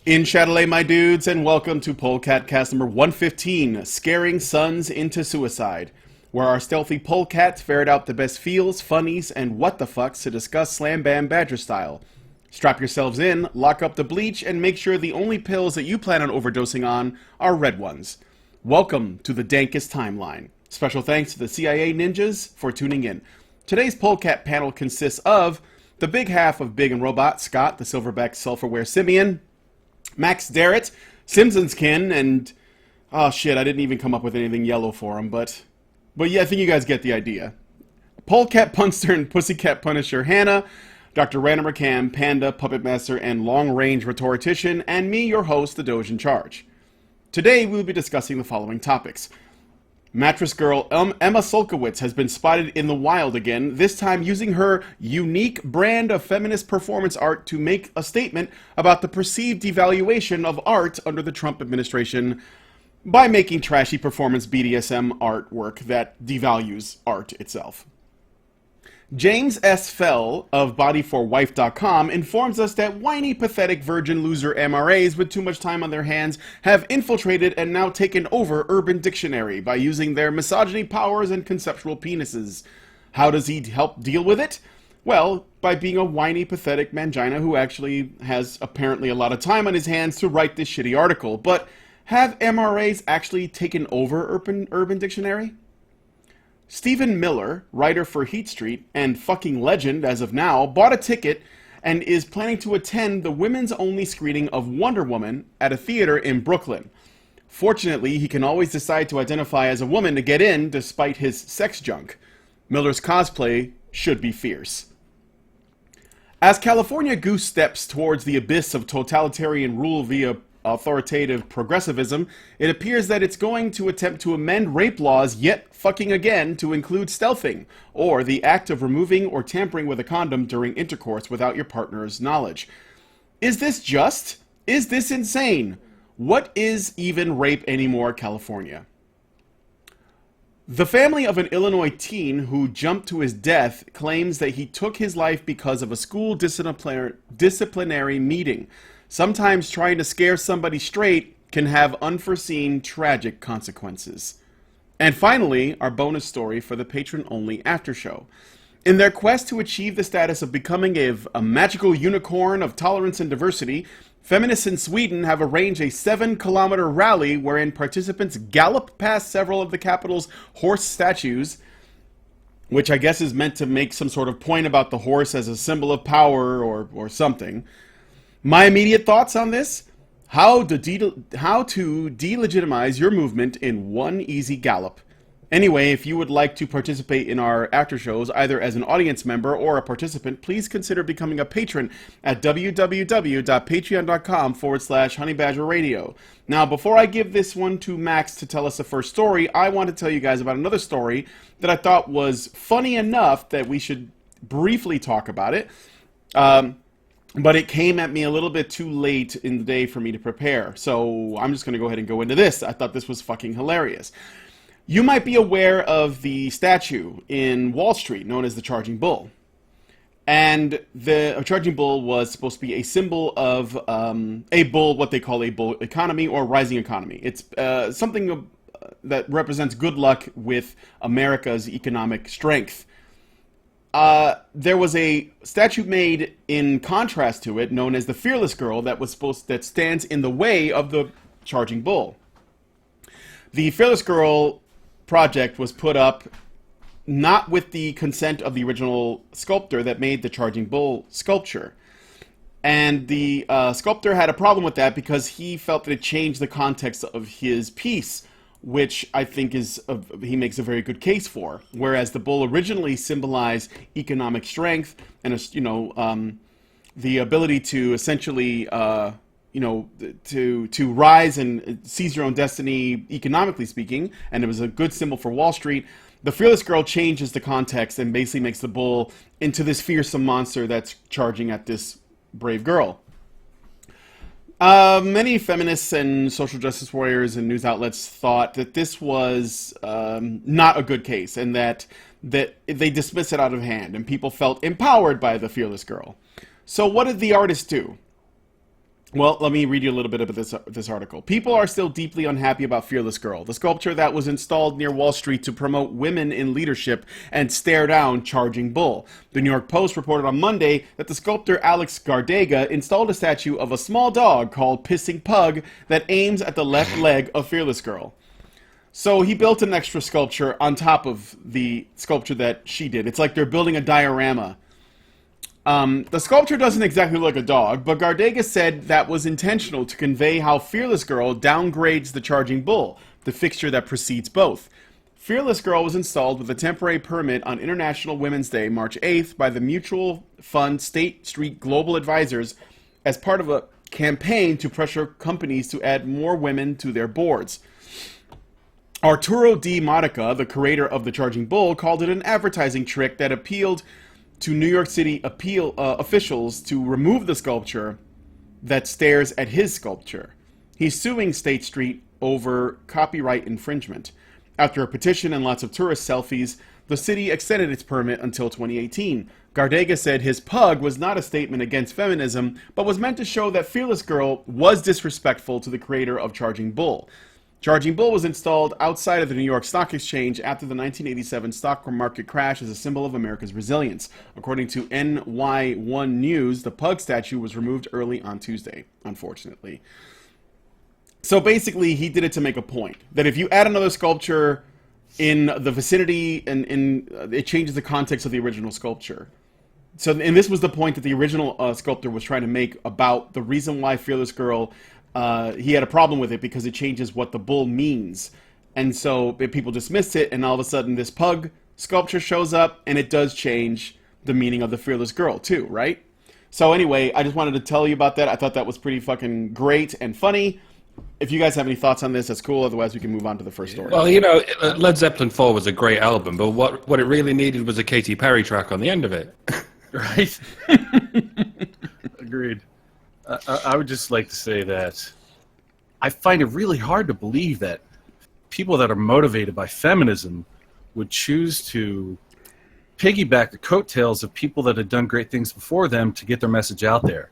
In Chatelet, my dudes, and welcome to Polecat Cast number 115, Scaring Sons into Suicide, where our stealthy polecats ferret out the best feels, funnies, and what the fucks to discuss Slam Bam Badger style. Strap yourselves in, lock up the bleach, and make sure the only pills that you plan on overdosing on are red ones. Welcome to the dankest timeline. Special thanks to the CIA ninjas for tuning in. Today's Polecat panel consists of the big half of Big and Robot, Scott, the silverback sulfurware simian, Max Darrett, Simpsons kin, and oh shit, I didn't even come up with anything yellow for him, but yeah, I think you guys get the idea. Polecat Punster and Pussycat Punisher Hannah, Dr. Random Cam, Panda, Puppet Master, and Long Range Rhetorician, and me, your host, the Doge in Charge. Today, we will be discussing the following topics. Mattress Girl Emma Solkowitz has been spotted in the wild again, this time using her unique brand of feminist performance art to make a statement about the perceived devaluation of art under the Trump administration by making trashy performance BDSM artwork that devalues art itself. James S. Fell of Body4Wife.com informs us that whiny, pathetic, virgin loser MRAs with too much time on their hands have infiltrated and now taken over Urban Dictionary by using their misogyny powers and conceptual penises. How does he help deal with it? Well, by being a whiny, pathetic mangina who actually has apparently a lot of time on his hands to write this shitty article. But have MRAs actually taken over Urban Dictionary? Stephen Miller, writer for Heat Street and fucking legend as of now, bought a ticket and is planning to attend the women's-only screening of Wonder Woman at a theater in Brooklyn. Fortunately, he can always decide to identify as a woman to get in despite his sex junk. Miller's cosplay should be fierce. As California goose steps towards the abyss of totalitarian rule via authoritative progressivism, it appears that it's going to attempt to amend rape laws yet fucking again to include stealthing, or the act of removing or tampering with a condom during intercourse without your partner's knowledge. Is this just? Is this insane? What is even rape anymore, California? The family of an Illinois teen who jumped to his death claims that he took his life because of a school disciplinary meeting. Sometimes trying to scare somebody straight can have unforeseen tragic consequences. And finally, our bonus story for the patron-only after show. In their quest to achieve the status of becoming a magical unicorn of tolerance and diversity, feminists in Sweden have arranged a 7-kilometer rally wherein participants gallop past several of the capital's horse statues, which I guess is meant to make some sort of point about the horse as a symbol of power or something. My immediate thoughts on this? How to delegitimize your movement in one easy gallop. Anyway, if you would like to participate in our after shows, either as an audience member or a participant, please consider becoming a patron at www.patreon.com/honeybadgerradio. Now, before I give this one to Max to tell us the first story, I want to tell you guys about another story that I thought was funny enough that we should briefly talk about it. But it came at me a little bit too late in the day for me to prepare. So I'm just going to go ahead and go into this. I thought this was fucking hilarious. You might be aware of the statue in Wall Street known as the Charging Bull. And the Charging Bull was supposed to be a symbol of a bull, what they call a bull economy or rising economy. It's something that represents good luck with America's economic strength. There was a statue made in contrast to it, known as the Fearless Girl, that stands in the way of the Charging Bull. The Fearless Girl project was put up not with the consent of the original sculptor that made the Charging Bull sculpture. And the sculptor had a problem with that because he felt that it changed the context of his piece, which I think he makes a very good case for. Whereas the bull originally symbolized economic strength and the ability to essentially to rise and seize your own destiny economically speaking, and it was a good symbol for Wall Street. The Fearless Girl changes the context and basically makes the bull into this fearsome monster that's charging at this brave girl. Many feminists and social justice warriors and news outlets thought that this was not a good case and that they dismissed it out of hand, and people felt empowered by the Fearless Girl. So what did the artist do? Well, let me read you a little bit of this article. People are still deeply unhappy about Fearless Girl, the sculpture that was installed near Wall Street to promote women in leadership and stare down Charging Bull. The New York Post reported on Monday that the sculptor Alex Gardega installed a statue of a small dog called Pissing Pug that aims at the left leg of Fearless Girl. So he built an extra sculpture on top of the sculpture that she did. It's like they're building a diorama. The sculpture doesn't exactly look like a dog, but Gardega said that was intentional to convey how Fearless Girl downgrades the Charging Bull, the fixture that precedes both. Fearless Girl was installed with a temporary permit on International Women's Day, March 8th, by the mutual fund State Street Global Advisors as part of a campaign to pressure companies to add more women to their boards. Arturo D. Modica, the creator of the Charging Bull, called it an advertising trick that appealed to New York City officials to remove the sculpture that stares at his sculpture. He's suing State Street over copyright infringement. After a petition and lots of tourist selfies, the city extended its permit until 2018. Gardega said his pug was not a statement against feminism, but was meant to show that Fearless Girl was disrespectful to the creator of Charging Bull. Charging Bull was installed outside of the New York Stock Exchange after the 1987 stock market crash as a symbol of America's resilience. According to NY1 News, the pug statue was removed early on Tuesday, unfortunately. So basically, he did it to make a point. That if you add another sculpture in the vicinity, and it changes the context of the original sculpture. So, and this was the point that the original sculptor was trying to make about the reason why Fearless Girl... he had a problem with it because it changes what the bull means. And so people dismissed it, and all of a sudden this pug sculpture shows up, and it does change the meaning of the Fearless Girl too, right? So anyway, I just wanted to tell you about that. I thought that was pretty fucking great and funny. If you guys have any thoughts on this, that's cool. Otherwise, we can move on to the first story. Well, you know, Led Zeppelin 4 was a great album, but what it really needed was a Katy Perry track on the end of it. Right? Agreed. I would just like to say that I find it really hard to believe that people that are motivated by feminism would choose to piggyback the coattails of people that had done great things before them to get their message out there.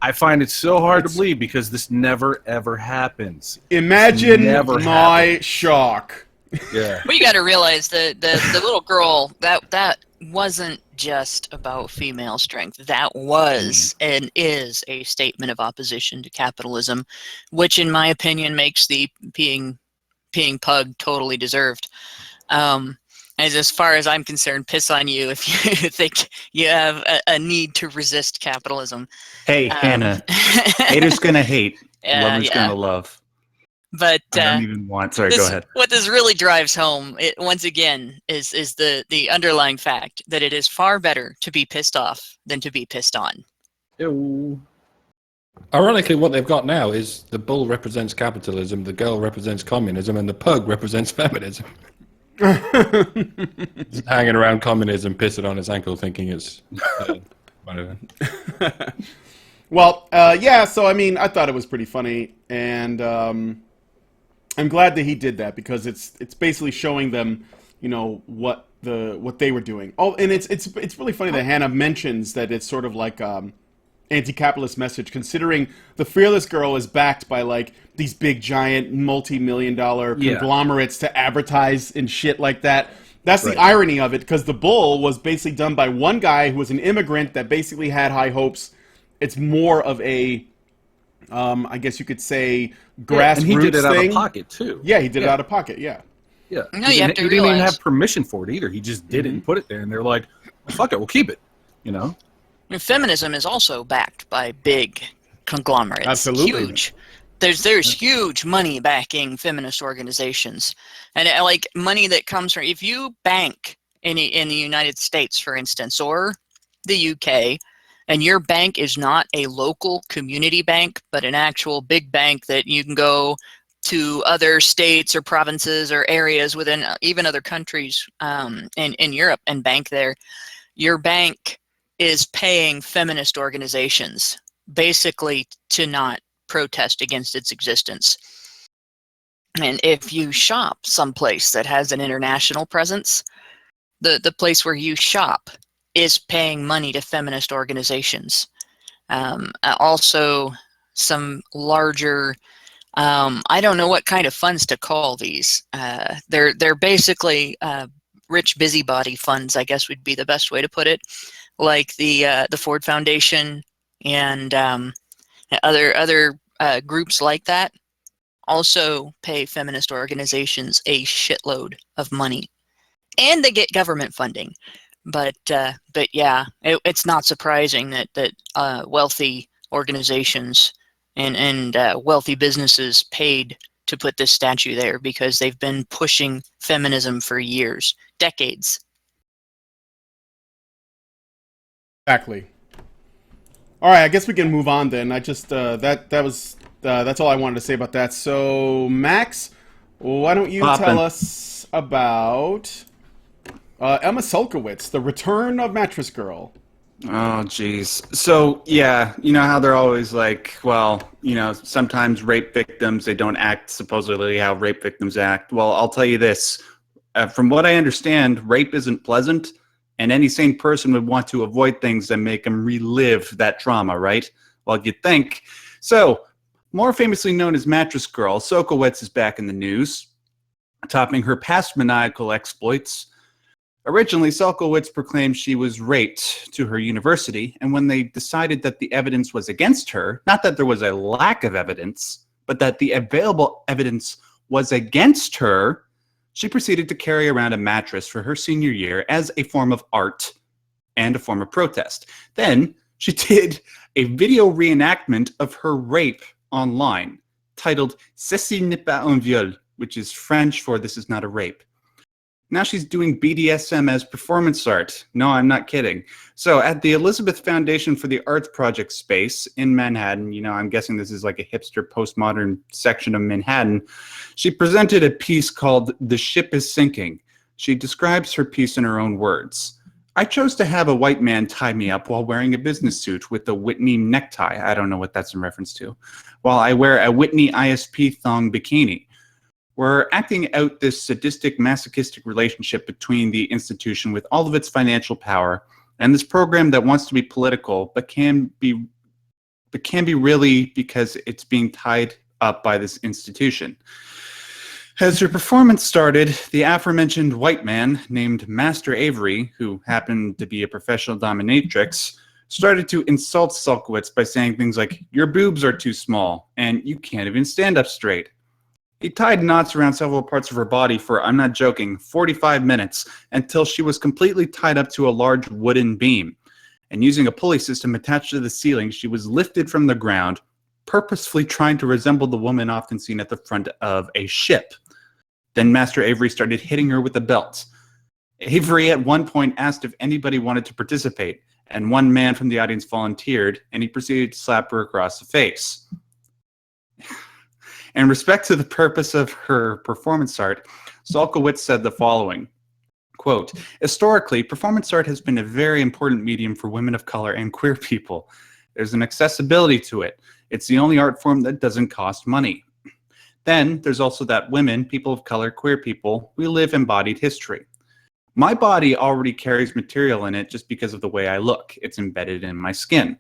I find it so hard to believe because this never, ever happens. Imagine my shock. Yeah. Well, you got to realize the little girl, that wasn't just about female strength. That was and is a statement of opposition to capitalism, which in my opinion makes the peeing pug totally deserved. As far as I'm concerned, piss on you if you think you have a need to resist capitalism. Hey, Hannah, haters gonna hate, lovers gonna love. But I don't even want. Sorry, go ahead. What this really drives home, once again, is the underlying fact that it is far better to be pissed off than to be pissed on. Ew. Ironically, what they've got now is the bull represents capitalism, the girl represents communism, and the pug represents feminism. Just hanging around communism, pissing on his ankle, thinking it's whatever. Well, yeah. So I mean, I thought it was pretty funny, and I'm glad that he did that because it's basically showing them, you know, what they were doing. Oh, and it's really funny that Hannah mentions that it's sort of like anti-capitalist message, considering the Fearless Girl is backed by like these big giant multi-million-dollar conglomerates to advertise and shit like that. That's the irony of it, because the bull was basically done by one guy who was an immigrant that basically had high hopes. It's more of a, I guess you could say, grassroots thing. And he did it out of pocket too. Yeah, he did it out of pocket. Yeah. Yeah. No, you have to he realize. didn't even have permission for it either. He just did it and put it there, and they're like, well, "Fuck it, we'll keep it." You know. Feminism is also backed by big conglomerates. Absolutely. Huge. There's huge money backing feminist organizations, and like money that comes from, if you bank in the United States, for instance, or the UK, and your bank is not a local community bank, but an actual big bank that you can go to other states or provinces or areas within even other countries in Europe and bank there, your bank is paying feminist organizations basically to not protest against its existence. And if you shop someplace that has an international presence, the place where you shop is paying money to feminist organizations. Also, some larger. I don't know what kind of funds to call these. They're basically rich busybody funds, I guess would be the best way to put it, like the Ford Foundation and other groups like that. Also pay feminist organizations a shitload of money, and they get government funding. But yeah, it's not surprising that wealthy organizations and wealthy businesses paid to put this statue there, because they've been pushing feminism for years, decades. Exactly. All right, I guess we can move on then. I just that's all I wanted to say about that. So, Max, why don't you tell us about Emma Sulkowicz, the return of Mattress Girl? Oh, jeez. So, yeah, you know how they're always like, well, you know, sometimes rape victims, they don't act supposedly how rape victims act. Well, I'll tell you this. From what I understand, rape isn't pleasant, and any sane person would want to avoid things that make them relive that trauma, right? Well, you'd think. So, more famously known as Mattress Girl, Sulkowicz is back in the news, topping her past maniacal exploits. Originally, Sulkowicz proclaimed she was raped to her university, and when they decided that the evidence was against her, not that there was a lack of evidence, but that the available evidence was against her, she proceeded to carry around a mattress for her senior year as a form of art and a form of protest. Then, she did a video reenactment of her rape online, titled "Ceci n'est pas un viol," which is French for "This is not a rape." Now she's doing BDSM as performance art. No, I'm not kidding. So at the Elizabeth Foundation for the Arts Project space in Manhattan, you know, I'm guessing this is like a hipster postmodern section of Manhattan, she presented a piece called "The Ship is Sinking." She describes her piece in her own words. "I chose to have a white man tie me up while wearing a business suit with a Whitney necktie." I don't know what that's in reference to. "While I wear a Whitney ISP thong bikini. We're acting out this sadistic, masochistic relationship between the institution with all of its financial power and this program that wants to be political, but can be really because it's being tied up by this institution." As her performance started, the aforementioned white man named Master Avery, who happened to be a professional dominatrix, started to insult Sulkowicz by saying things like, "Your boobs are too small, and you can't even stand up straight." He tied knots around several parts of her body for, I'm not joking, 45 minutes, until she was completely tied up to a large wooden beam. And using a pulley system attached to the ceiling, she was lifted from the ground, purposefully trying to resemble the woman often seen at the front of a ship. Then Master Avery started hitting her with a belt. Avery at one point asked if anybody wanted to participate, and one man from the audience volunteered, and he proceeded to slap her across the face. In respect to the purpose of her performance art, Sulkowicz said the following, quote, "Historically, performance art has been a very important medium for women of color and queer people. There's an accessibility to it. It's the only art form that doesn't cost money. Then there's also that women, people of color, queer people, we live embodied history. My body already carries material in it just because of the way I look. It's embedded in my skin.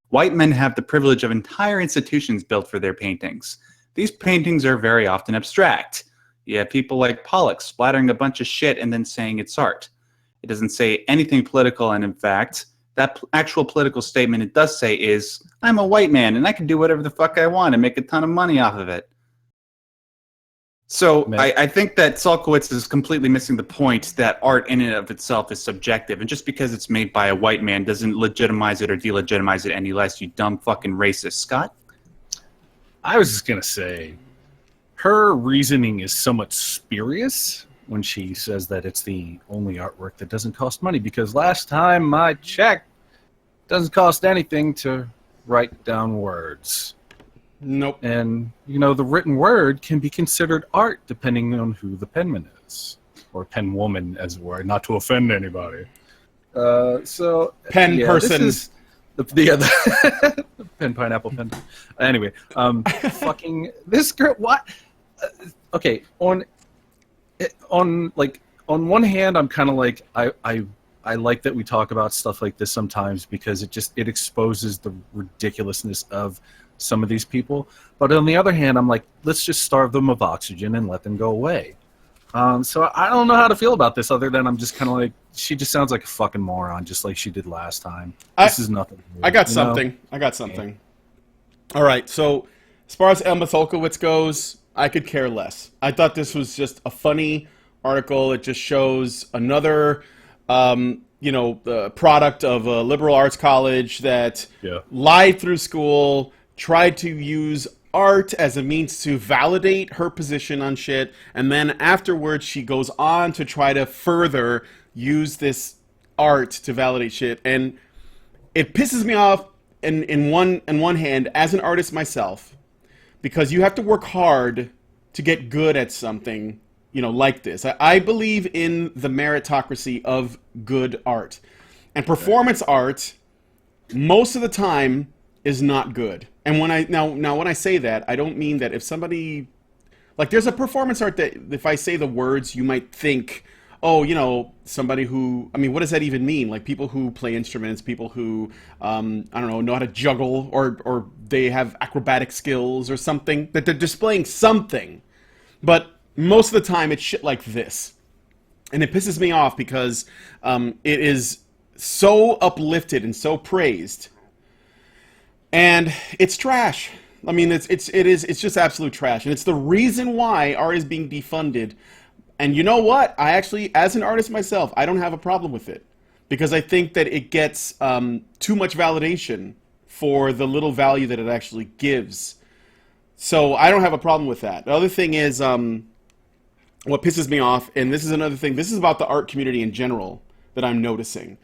White men have the privilege of entire institutions built for their paintings. These paintings are very often abstract. You have people like Pollock splattering a bunch of shit and then saying it's art. It doesn't say anything political, and in fact, that actual political statement it does say is, I'm a white man and I can do whatever the fuck I want and make a ton of money off of it." So I think that Sulkowicz is completely missing the point that art in and of itself is subjective, and just because it's made by a white man doesn't legitimize it or delegitimize it any less, you dumb fucking racist. Scott? I was just going to say, her reasoning is somewhat spurious when she says that it's the only artwork that doesn't cost money, because last time I checked, it doesn't cost anything to write down words. Nope. And, you know, the written word can be considered art depending on who the penman is, or penwoman, as it were, not to offend anybody. Pen person. This is the pen, pineapple, pen. Anyway, fucking this girl. What? Okay, on one hand, I'm kind of like I like that we talk about stuff like this sometimes, because it exposes the ridiculousness of some of these people. But on the other hand, I'm like, let's just starve them of oxygen and let them go away. So I don't know how to feel about this other than I'm just kind of like, she just sounds like a fucking moron, just like she did last time. This is nothing new, I got something. Yeah. All right, so as far as Emma Tholkowitz goes, I could care less. I thought this was just a funny article. It just shows another, product of a liberal arts college that lied through school, tried to use art as a means to validate her position on shit, and then afterwards she goes on to try to further use this art to validate shit, and it pisses me off in one hand as an artist myself, because you have to work hard to get good at something, like this. I believe in the meritocracy of good art, and performance art most of the time is not good. And when I say that, I don't mean that if somebody, like, there's a performance art that if I say the words, you might think, oh, somebody who, I mean, what does that even mean? Like, people who play instruments, people who, I don't know how to juggle, or they have acrobatic skills or something, that they're displaying something. But most of the time, it's shit like this. And it pisses me off because it is so uplifted and so praised. And it's trash. I mean, it's just absolute trash. And it's the reason why art is being defunded. And you know what? I actually, as an artist myself, I don't have a problem with it. Because I think that it gets too much validation for the little value that it actually gives. So I don't have a problem with that. The other thing is, what pisses me off, and this is another thing, this is about the art community in general that I'm noticing.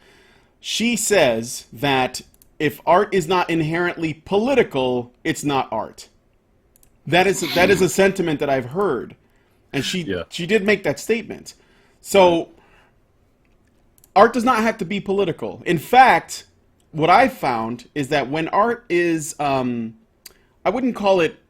She says that if art is not inherently political, it's not art. That is a sentiment that I've heard. And she did make that statement. So art does not have to be political. In fact, what I've found is that when art is, I wouldn't call it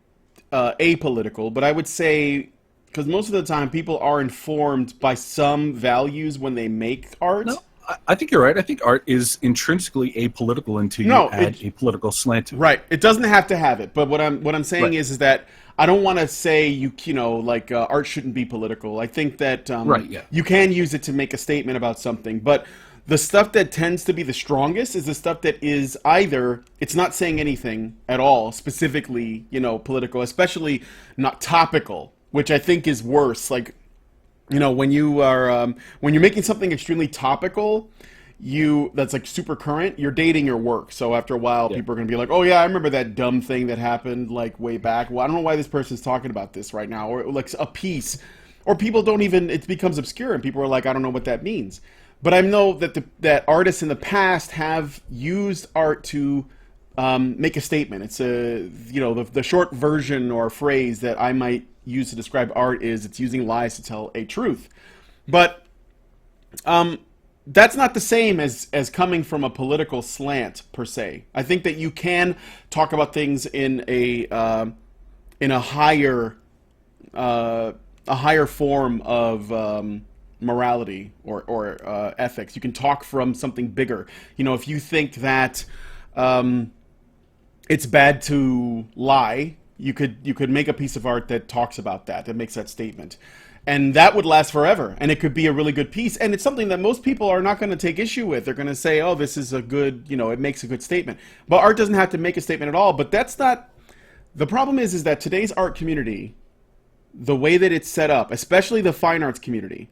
apolitical, but I would say, because most of the time people are informed by some values when they make art. No, I think you're right. I think art is intrinsically apolitical until you add a political slant to it. Right. It doesn't have to have it. But what I'm saying is that I don't want to say art shouldn't be political. I think that you can use it to make a statement about something. But the stuff that tends to be the strongest is the stuff that is either it's not saying anything at all, specifically, political, especially not topical, which I think is worse. Like, when you are when you're making something extremely topical, that's like super current, you're dating your work. So after a while, people are going to be like, oh yeah, I remember that dumb thing that happened like way back. Well, I don't know why this person's talking about this right now, or like a piece, or people don't even, it becomes obscure and people are like, I don't know what that means. But I know that that artists in the past have used art to make a statement. It's the short version or phrase that I might use to describe art is it's using lies to tell a truth. But that's not the same as coming from a political slant per se. I think that you can talk about things in a higher form of morality or ethics. You can talk from something bigger. If you think that it's bad to lie, you could make a piece of art that talks about that makes that statement. And that would last forever, and it could be a really good piece. And it's something that most people are not going to take issue with. They're going to say, oh, this is a good, it makes a good statement. But art doesn't have to make a statement at all. But that's not, the problem is that today's art community, the way that it's set up, especially the fine arts community,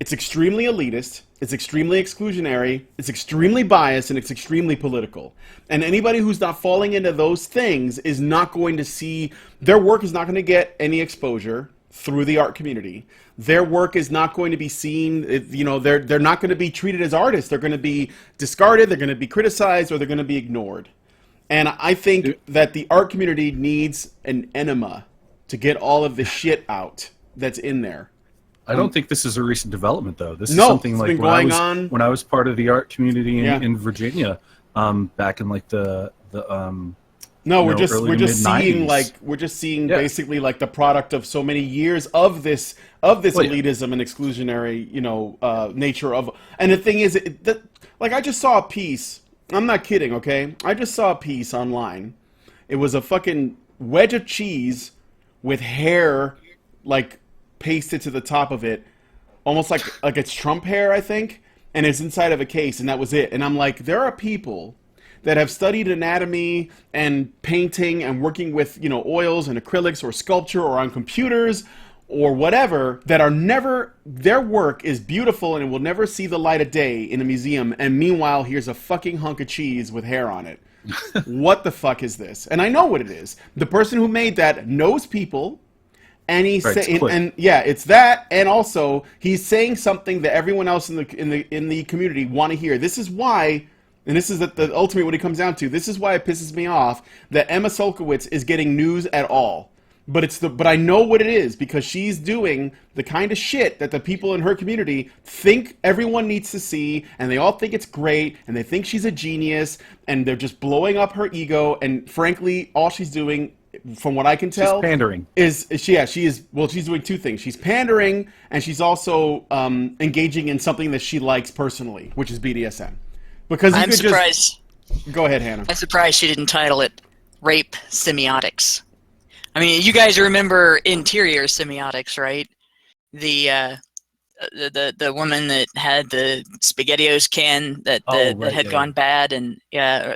it's extremely elitist, it's extremely exclusionary, it's extremely biased, and it's extremely political. And anybody who's not falling into those things is not going to see, their work is not going to get any exposure through the art community. Their work is not going to be seen, they're not going to be treated as artists. They're going to be discarded, they're going to be criticized, or they're going to be ignored. And I think that the art community needs an enema to get all of the shit out that's in there. I don't think this is a recent development, though. This is something like when I was part of the art community in Virginia, back in like the we're just seeing basically like the product of so many years of this elitism and exclusionary nature of. And the thing is, I just saw a piece. I'm not kidding. Okay, I just saw a piece online. It was a fucking wedge of cheese with hair like pasted to the top of it, almost like it's Trump hair, I think, and it's inside of a case, and that was it. And I'm like, there are people that have studied anatomy and painting and working with, oils and acrylics or sculpture or on computers or whatever, that are never, their work is beautiful and it will never see the light of day in a museum, and meanwhile here's a fucking hunk of cheese with hair on it. What the fuck is this? And I know what it is. The person who made that knows people, and it's that, and also he's saying something that everyone else in the community want to hear. This is why, and this is the ultimate what it comes down to. This is why it pisses me off that Emma Solkowitz is getting news at all. But I know what it is, because she's doing the kind of shit that the people in her community think everyone needs to see, and they all think it's great, and they think she's a genius, and they're just blowing up her ego. And frankly, all she's doing, from what I can tell, she's pandering. She's doing two things. She's pandering, and she's also engaging in something that she likes personally, which is BDSM. Because I'm surprised. Go ahead, Hannah. I'm surprised she didn't title it "Rape Semiotics." I mean, you guys remember Interior Semiotics, right? The woman that had the SpaghettiOs can that had gone bad, and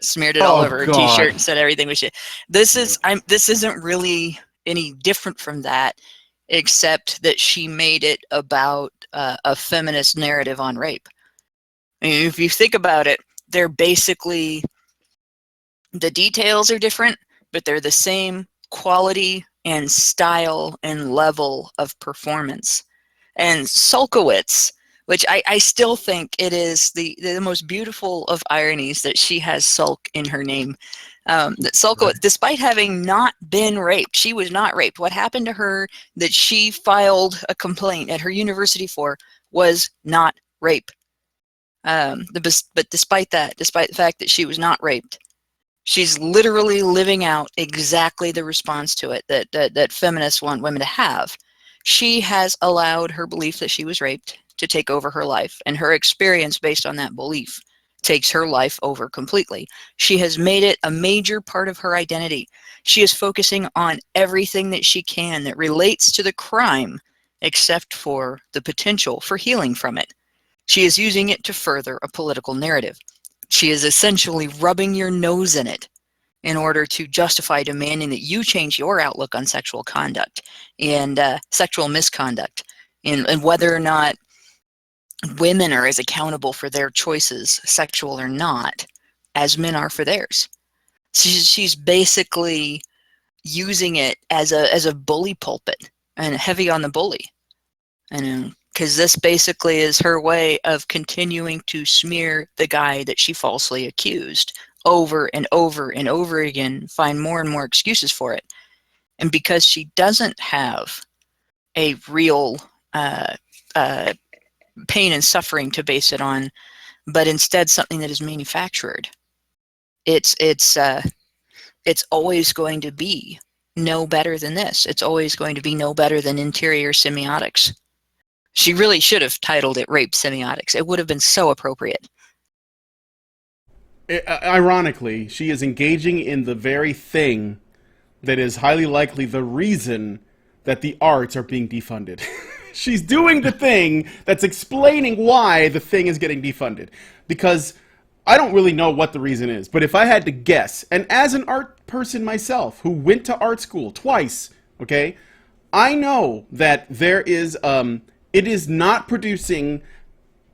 smeared it all over her T-shirt and said everything was shit. This isn't really any different from that, except that she made it about a feminist narrative on rape. I mean, if you think about it, they're basically, the details are different, but they're the same quality and style and level of performance. And Solkowitz, which I still think it is the most beautiful of ironies that she has Sulk in her name. That Solkowitz, despite having not been raped, she was not raped. What happened to her that she filed a complaint at her university for was not rape. But despite the fact that she was not raped, she's literally living out exactly the response to it that feminists want women to have. She has allowed her belief that she was raped to take over her life, and her experience based on that belief takes her life over completely. She has made it a major part of her identity. She is focusing on everything that she can that relates to the crime, except for the potential for healing from it. She is using it to further a political narrative. She is essentially rubbing your nose in it in order to justify demanding that you change your outlook on sexual conduct and sexual misconduct, and whether or not women are as accountable for their choices, sexual or not, as men are for theirs. She's basically using it as a bully pulpit, and heavy on the bully. And because this basically is her way of continuing to smear the guy that she falsely accused over and over and over again, find more and more excuses for it. And because she doesn't have a real pain and suffering to base it on, but instead something that is manufactured, it's always going to be no better than this. It's always going to be no better than Interior Semiotics. She really should have titled it Rape Semiotics. It would have been so appropriate. Ironically, she is engaging in the very thing that is highly likely the reason that the arts are being defunded. She's doing the thing that's explaining why the thing is getting defunded. Because I don't really know what the reason is, but if I had to guess, and as an art person myself who went to art school twice, okay, I know that there is it is not producing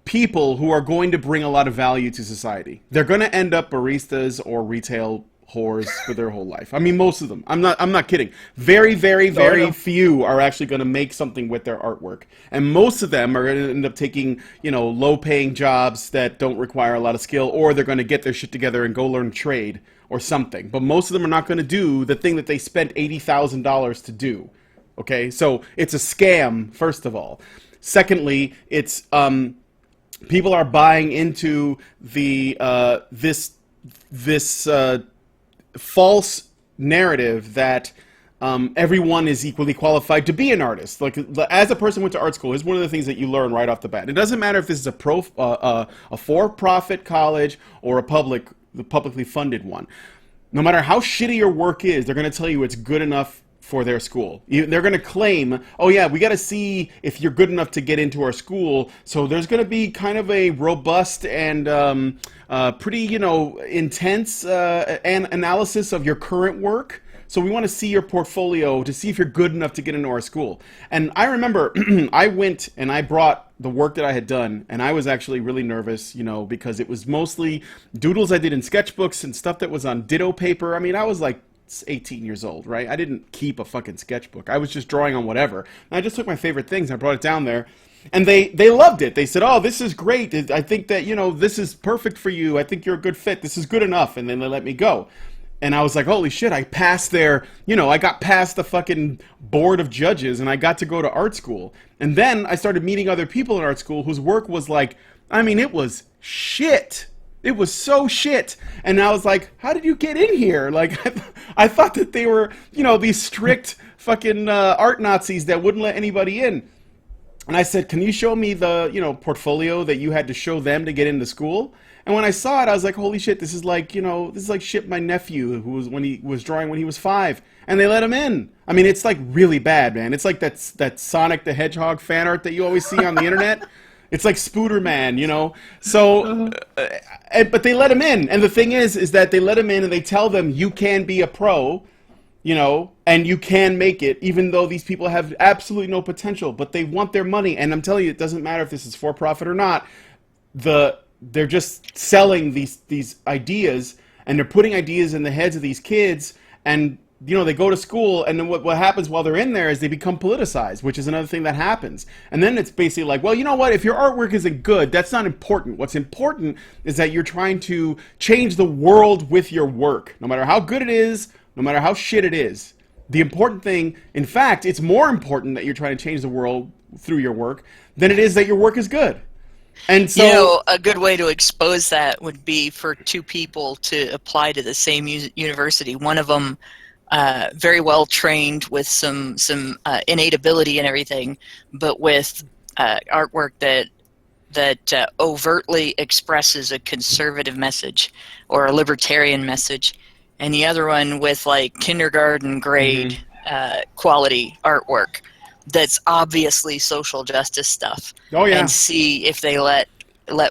people who are going to bring a lot of value to society. They're going to end up baristas or retail whores for their whole life. I mean, most of them. I'm not kidding. Very, very, very few are actually going to make something with their artwork. And most of them are going to end up taking, low-paying jobs that don't require a lot of skill, or they're going to get their shit together and go learn trade or something. But most of them are not going to do the thing that they spent $80,000 to do. Okay? So it's a scam, first of all. Secondly, it's people are buying into the this false narrative that everyone is equally qualified to be an artist. Like, as a person who went to art school, is one of the things that you learn right off the bat. It doesn't matter if this is a for-profit college or a publicly funded one. no matter how shitty your work is, they're going to tell you it's good enough for their school. They're going to claim, oh yeah, we got to see if you're good enough to get into our school. So there's going to be kind of a robust and pretty, intense analysis of your current work. So we want to see your portfolio to see if you're good enough to get into our school. And I remember I went and I brought the work that I had done, and I was actually really nervous, because it was mostly doodles I did in sketchbooks and stuff that was on ditto paper. I mean, I was like 18 years old, right? I didn't keep a fucking sketchbook. I was just drawing on whatever. And I just took my favorite things and I brought it down there. And they loved it. They said, oh, this is great. I think that, this is perfect for you. I think you're a good fit. This is good enough. And then they let me go. And I was like, holy shit, I passed their, I got past the fucking board of judges and I got to go to art school. And then I started meeting other people in art school whose work was like, it was shit. It was so shit. And I was like, how did you get in here? Like, I thought that they were, these strict fucking art Nazis that wouldn't let anybody in. And I said, can you show me the, portfolio that you had to show them to get into school? And when I saw it, I was like, holy shit, this is like, this is like shit my nephew who was when he was drawing when he was 5. And they let him in. I mean, it's like really bad, man. It's like that Sonic the Hedgehog fan art that you always see on the internet. It's like Spooderman, So, but they let him in. And the thing is that they let him in and they tell them you can be a pro, and you can make it, even though these people have absolutely no potential. But they want their money. And I'm telling you, it doesn't matter if this is for profit or not. They're just selling these ideas, and they're putting ideas in the heads of these kids, and they go to school, and then what happens while they're in there is they become politicized, which is another thing that happens. And then it's basically like, well, you know what, if your artwork isn't good, that's not important. What's important is that you're trying to change the world with your work, no matter how good it is, no matter how shit it is. The important thing, in fact, it's more important that you're trying to change the world through your work than it is that your work is good. And so, a good way to expose that would be for two people to apply to the same university. One of them very well trained with some innate ability and everything, but with artwork that overtly expresses a conservative message or a libertarian message, and the other one with like kindergarten grade quality artwork that's obviously social justice stuff. Oh yeah. And see if they let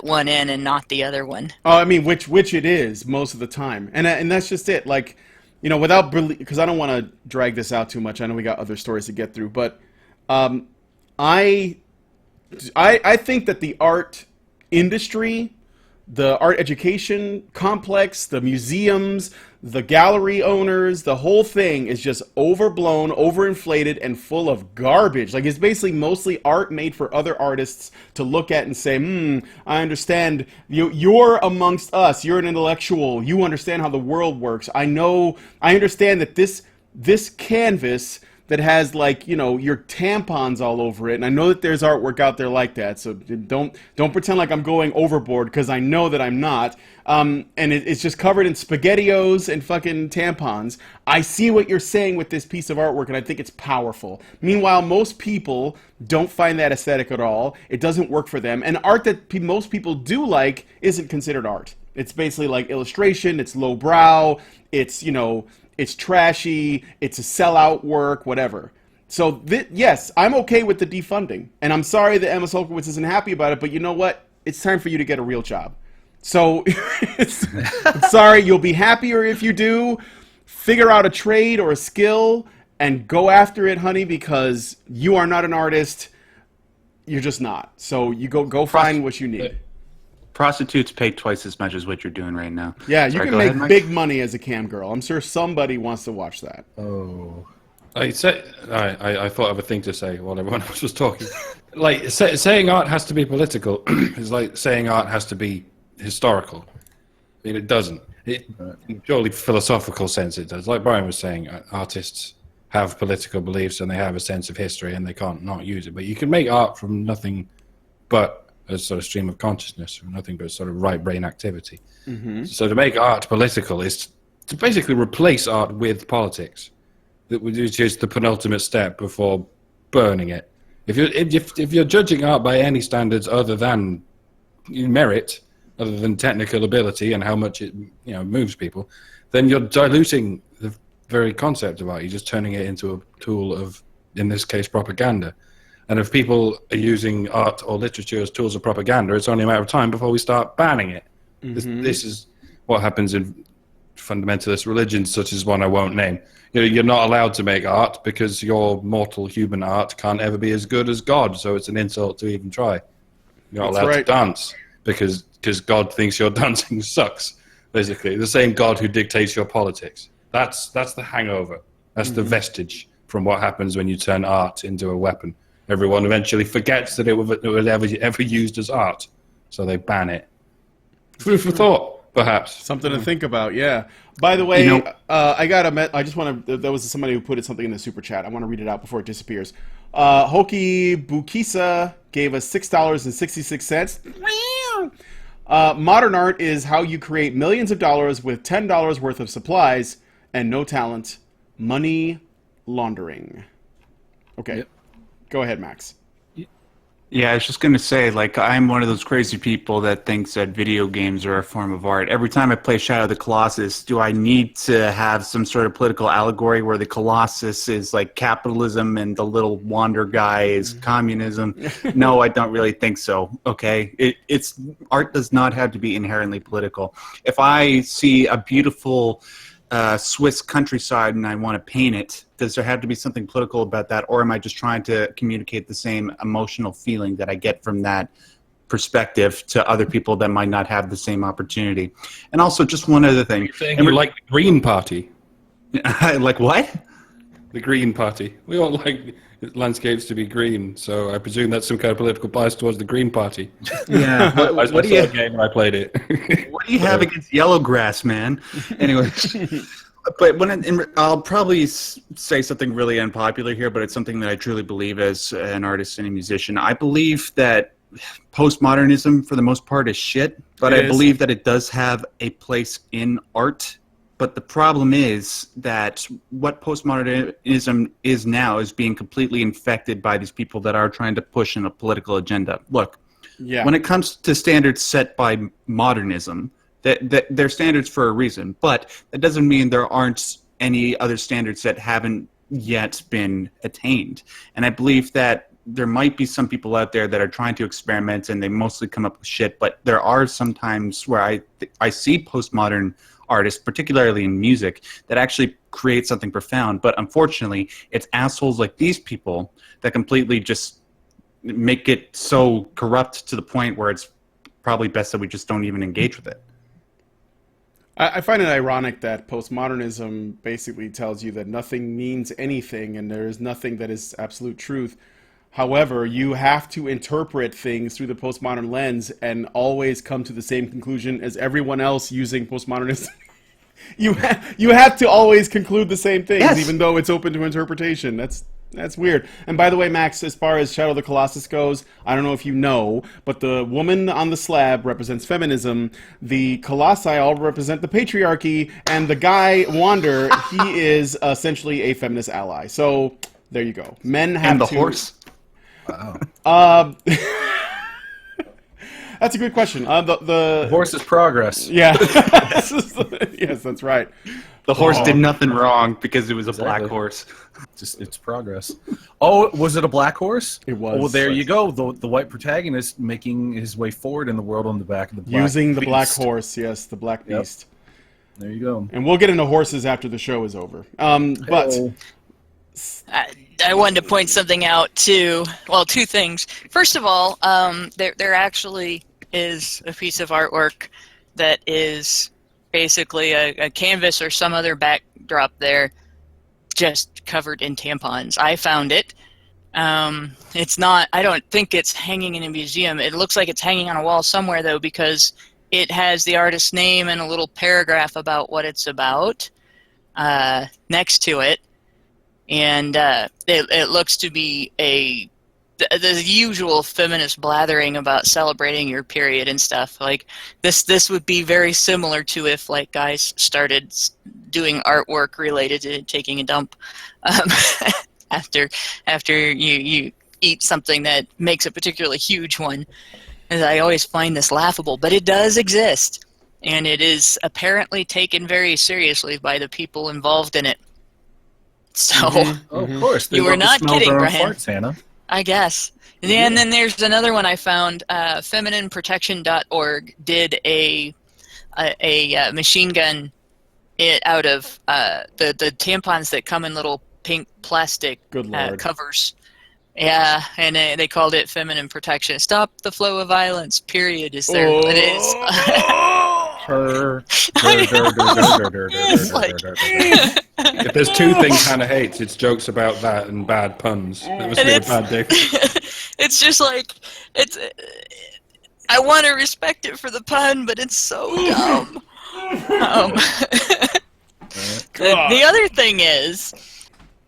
one in and not the other one. Oh, which it is most of the time, and that's just it. Like, without, because I don't want to drag this out too much. I know we got other stories to get through, but I think that the art industry, the art education complex, the museums, the gallery owners, the whole thing is just overblown, overinflated, and full of garbage. Like, it's basically mostly art made for other artists to look at and say, I understand, you're amongst us, you're an intellectual, you understand how the world works. I understand that this canvas that has, like, your tampons all over it, and I know that there's artwork out there like that, so don't pretend like I'm going overboard, because I know that I'm not. And it's just covered in SpaghettiOs and fucking tampons. I see what you're saying with this piece of artwork, and I think it's powerful. Meanwhile, most people don't find that aesthetic at all. It doesn't work for them, and art that most people do like isn't considered art. It's basically like illustration, it's lowbrow, it's, it's trashy, it's a sellout work, whatever. So, yes, I'm okay with the defunding. And I'm sorry that Emma Solkowitz isn't happy about it, but you know what? It's time for you to get a real job. So, I'm sorry, you'll be happier if you do. Figure out a trade or a skill and go after it, honey, because you are not an artist. You're just not. So, you go find what you need. Prostitutes pay twice as much as what you're doing right now. Yeah, you Sorry, can go make ahead, Mike. big money as a cam girl. I'm sure somebody wants to watch that. Oh. I thought of a thing to say while everyone else was talking. Like, saying art has to be political is like saying art has to be historical. I mean, it doesn't. In purely philosophical sense, it does. Like Brian was saying, artists have political beliefs and they have a sense of history and they can't not use it. But you can make art from nothing but a sort of stream of consciousness, from nothing but sort of right brain activity. Mm-hmm. So to make art political is to basically replace art with politics. Which is the penultimate step before burning it. If you're judging art by any standards other than merit, other than technical ability and how much it moves people, then you're diluting the very concept of art. You're just turning it into a tool of, in this case, propaganda. And if people are using art or literature as tools of propaganda, it's only a matter of time before we start banning it. This is what happens in fundamentalist religions, such as one I won't name. You're not allowed to make art because your mortal human art can't ever be as good as God, so it's an insult to even try. You're not allowed to dance because God thinks your dancing sucks, basically. The same God who dictates your politics. That's the hangover. That's the vestige from what happens when you turn art into a weapon. Everyone eventually forgets that it was ever used as art, so they ban it. Food for thought, perhaps. Something to think about, yeah. By the way, I just want to. There was somebody who put something in the super chat. I want to read it out before it disappears. Hoki Bukisa gave us $6.66. Modern art is how you create millions of dollars with $10 worth of supplies and no talent. Money laundering. Okay. Yep. Go ahead, Max. Yeah, I was just going to say, like, I'm one of those crazy people that thinks that video games are a form of art. Every time I play Shadow of the Colossus, do I need to have some sort of political allegory where the Colossus is like capitalism and the little wander guy is communism? No, I don't really think so, okay? It's art does not have to be inherently political. If I see a beautiful Swiss countryside and I want to paint it, does there have to be something political about that, or am I just trying to communicate the same emotional feeling that I get from that perspective to other people that might not have the same opportunity? And also, just one other thing. You're saying you like the Green Party. Like what? The Green Party. We all like landscapes to be green, so I presume that's some kind of political bias towards the Green Party. Yeah. What do you game when I played it? What do you have against yellow grass, man? Anyway. But I'll probably say something really unpopular here, but it's something that I truly believe as an artist and a musician. I believe that postmodernism, for the most part, is shit, but I believe that it does have a place in art. But the problem is that what postmodernism is now is being completely infected by these people that are trying to push in a political agenda. Look, when it comes to standards set by modernism, that they're standards for a reason, but that doesn't mean there aren't any other standards that haven't yet been attained. And I believe that there might be some people out there that are trying to experiment and they mostly come up with shit, but there are some times where I see postmodern artists, particularly in music, that actually create something profound. But unfortunately, it's assholes like these people that completely just make it so corrupt to the point where it's probably best that we just don't even engage with it. I find it ironic that postmodernism basically tells you that nothing means anything and there is nothing that is absolute truth. However, you have to interpret things through the postmodern lens and always come to the same conclusion as everyone else using postmodernism. You have to always conclude the same things, even though it's open to interpretation. That's weird. And by the way, Max, as far as Shadow of the Colossus goes, I don't know if you know, but the woman on the slab represents feminism, the colossi all represent the patriarchy, and the guy, Wander, he is essentially a feminist ally. So, there you go. Men have and the to... horse? Wow. That's a good question. The horse is progress. Yeah. Yes, that's right. The horse did nothing wrong because it was a black horse. It's progress. Oh, was it a black horse? It was. Oh, well, there you go. The white protagonist making his way forward in the world on the back of the black Using the beast. black horse, yes, the black beast. There you go. And we'll get into horses after the show is over. But I wanted to point something out too. Well, two things. First of all, there actually is a piece of artwork that is basically a canvas or some other backdrop there, just covered in tampons. I found it. It's not. I don't think it's hanging in a museum. It looks like it's hanging on a wall somewhere though, because it has the artist's name and a little paragraph about what it's about next to it. And it looks to be the usual feminist blathering about celebrating your period and stuff. Like this would be very similar to if like guys started doing artwork related to taking a dump after you eat something that makes a particularly huge one. And I always find this laughable, but it does exist. and it is apparently taken very seriously by the people involved in it. So, Oh, of course. They You were love to not smell kidding, their own Brian. farts, Hannah. I guess. And then there's another one I found. FeminineProtection.org did a machine gun out of the tampons that come in little pink plastic Good Lord. covers. Yeah, and they called it feminine protection. Stop the flow of violence, period, is there. It is. It's like- If there's two things Hannah hates, it's jokes about that and bad puns. It must And be a it's- bad day. It's just like, I want to respect it for the pun, but it's so dumb. The other thing is,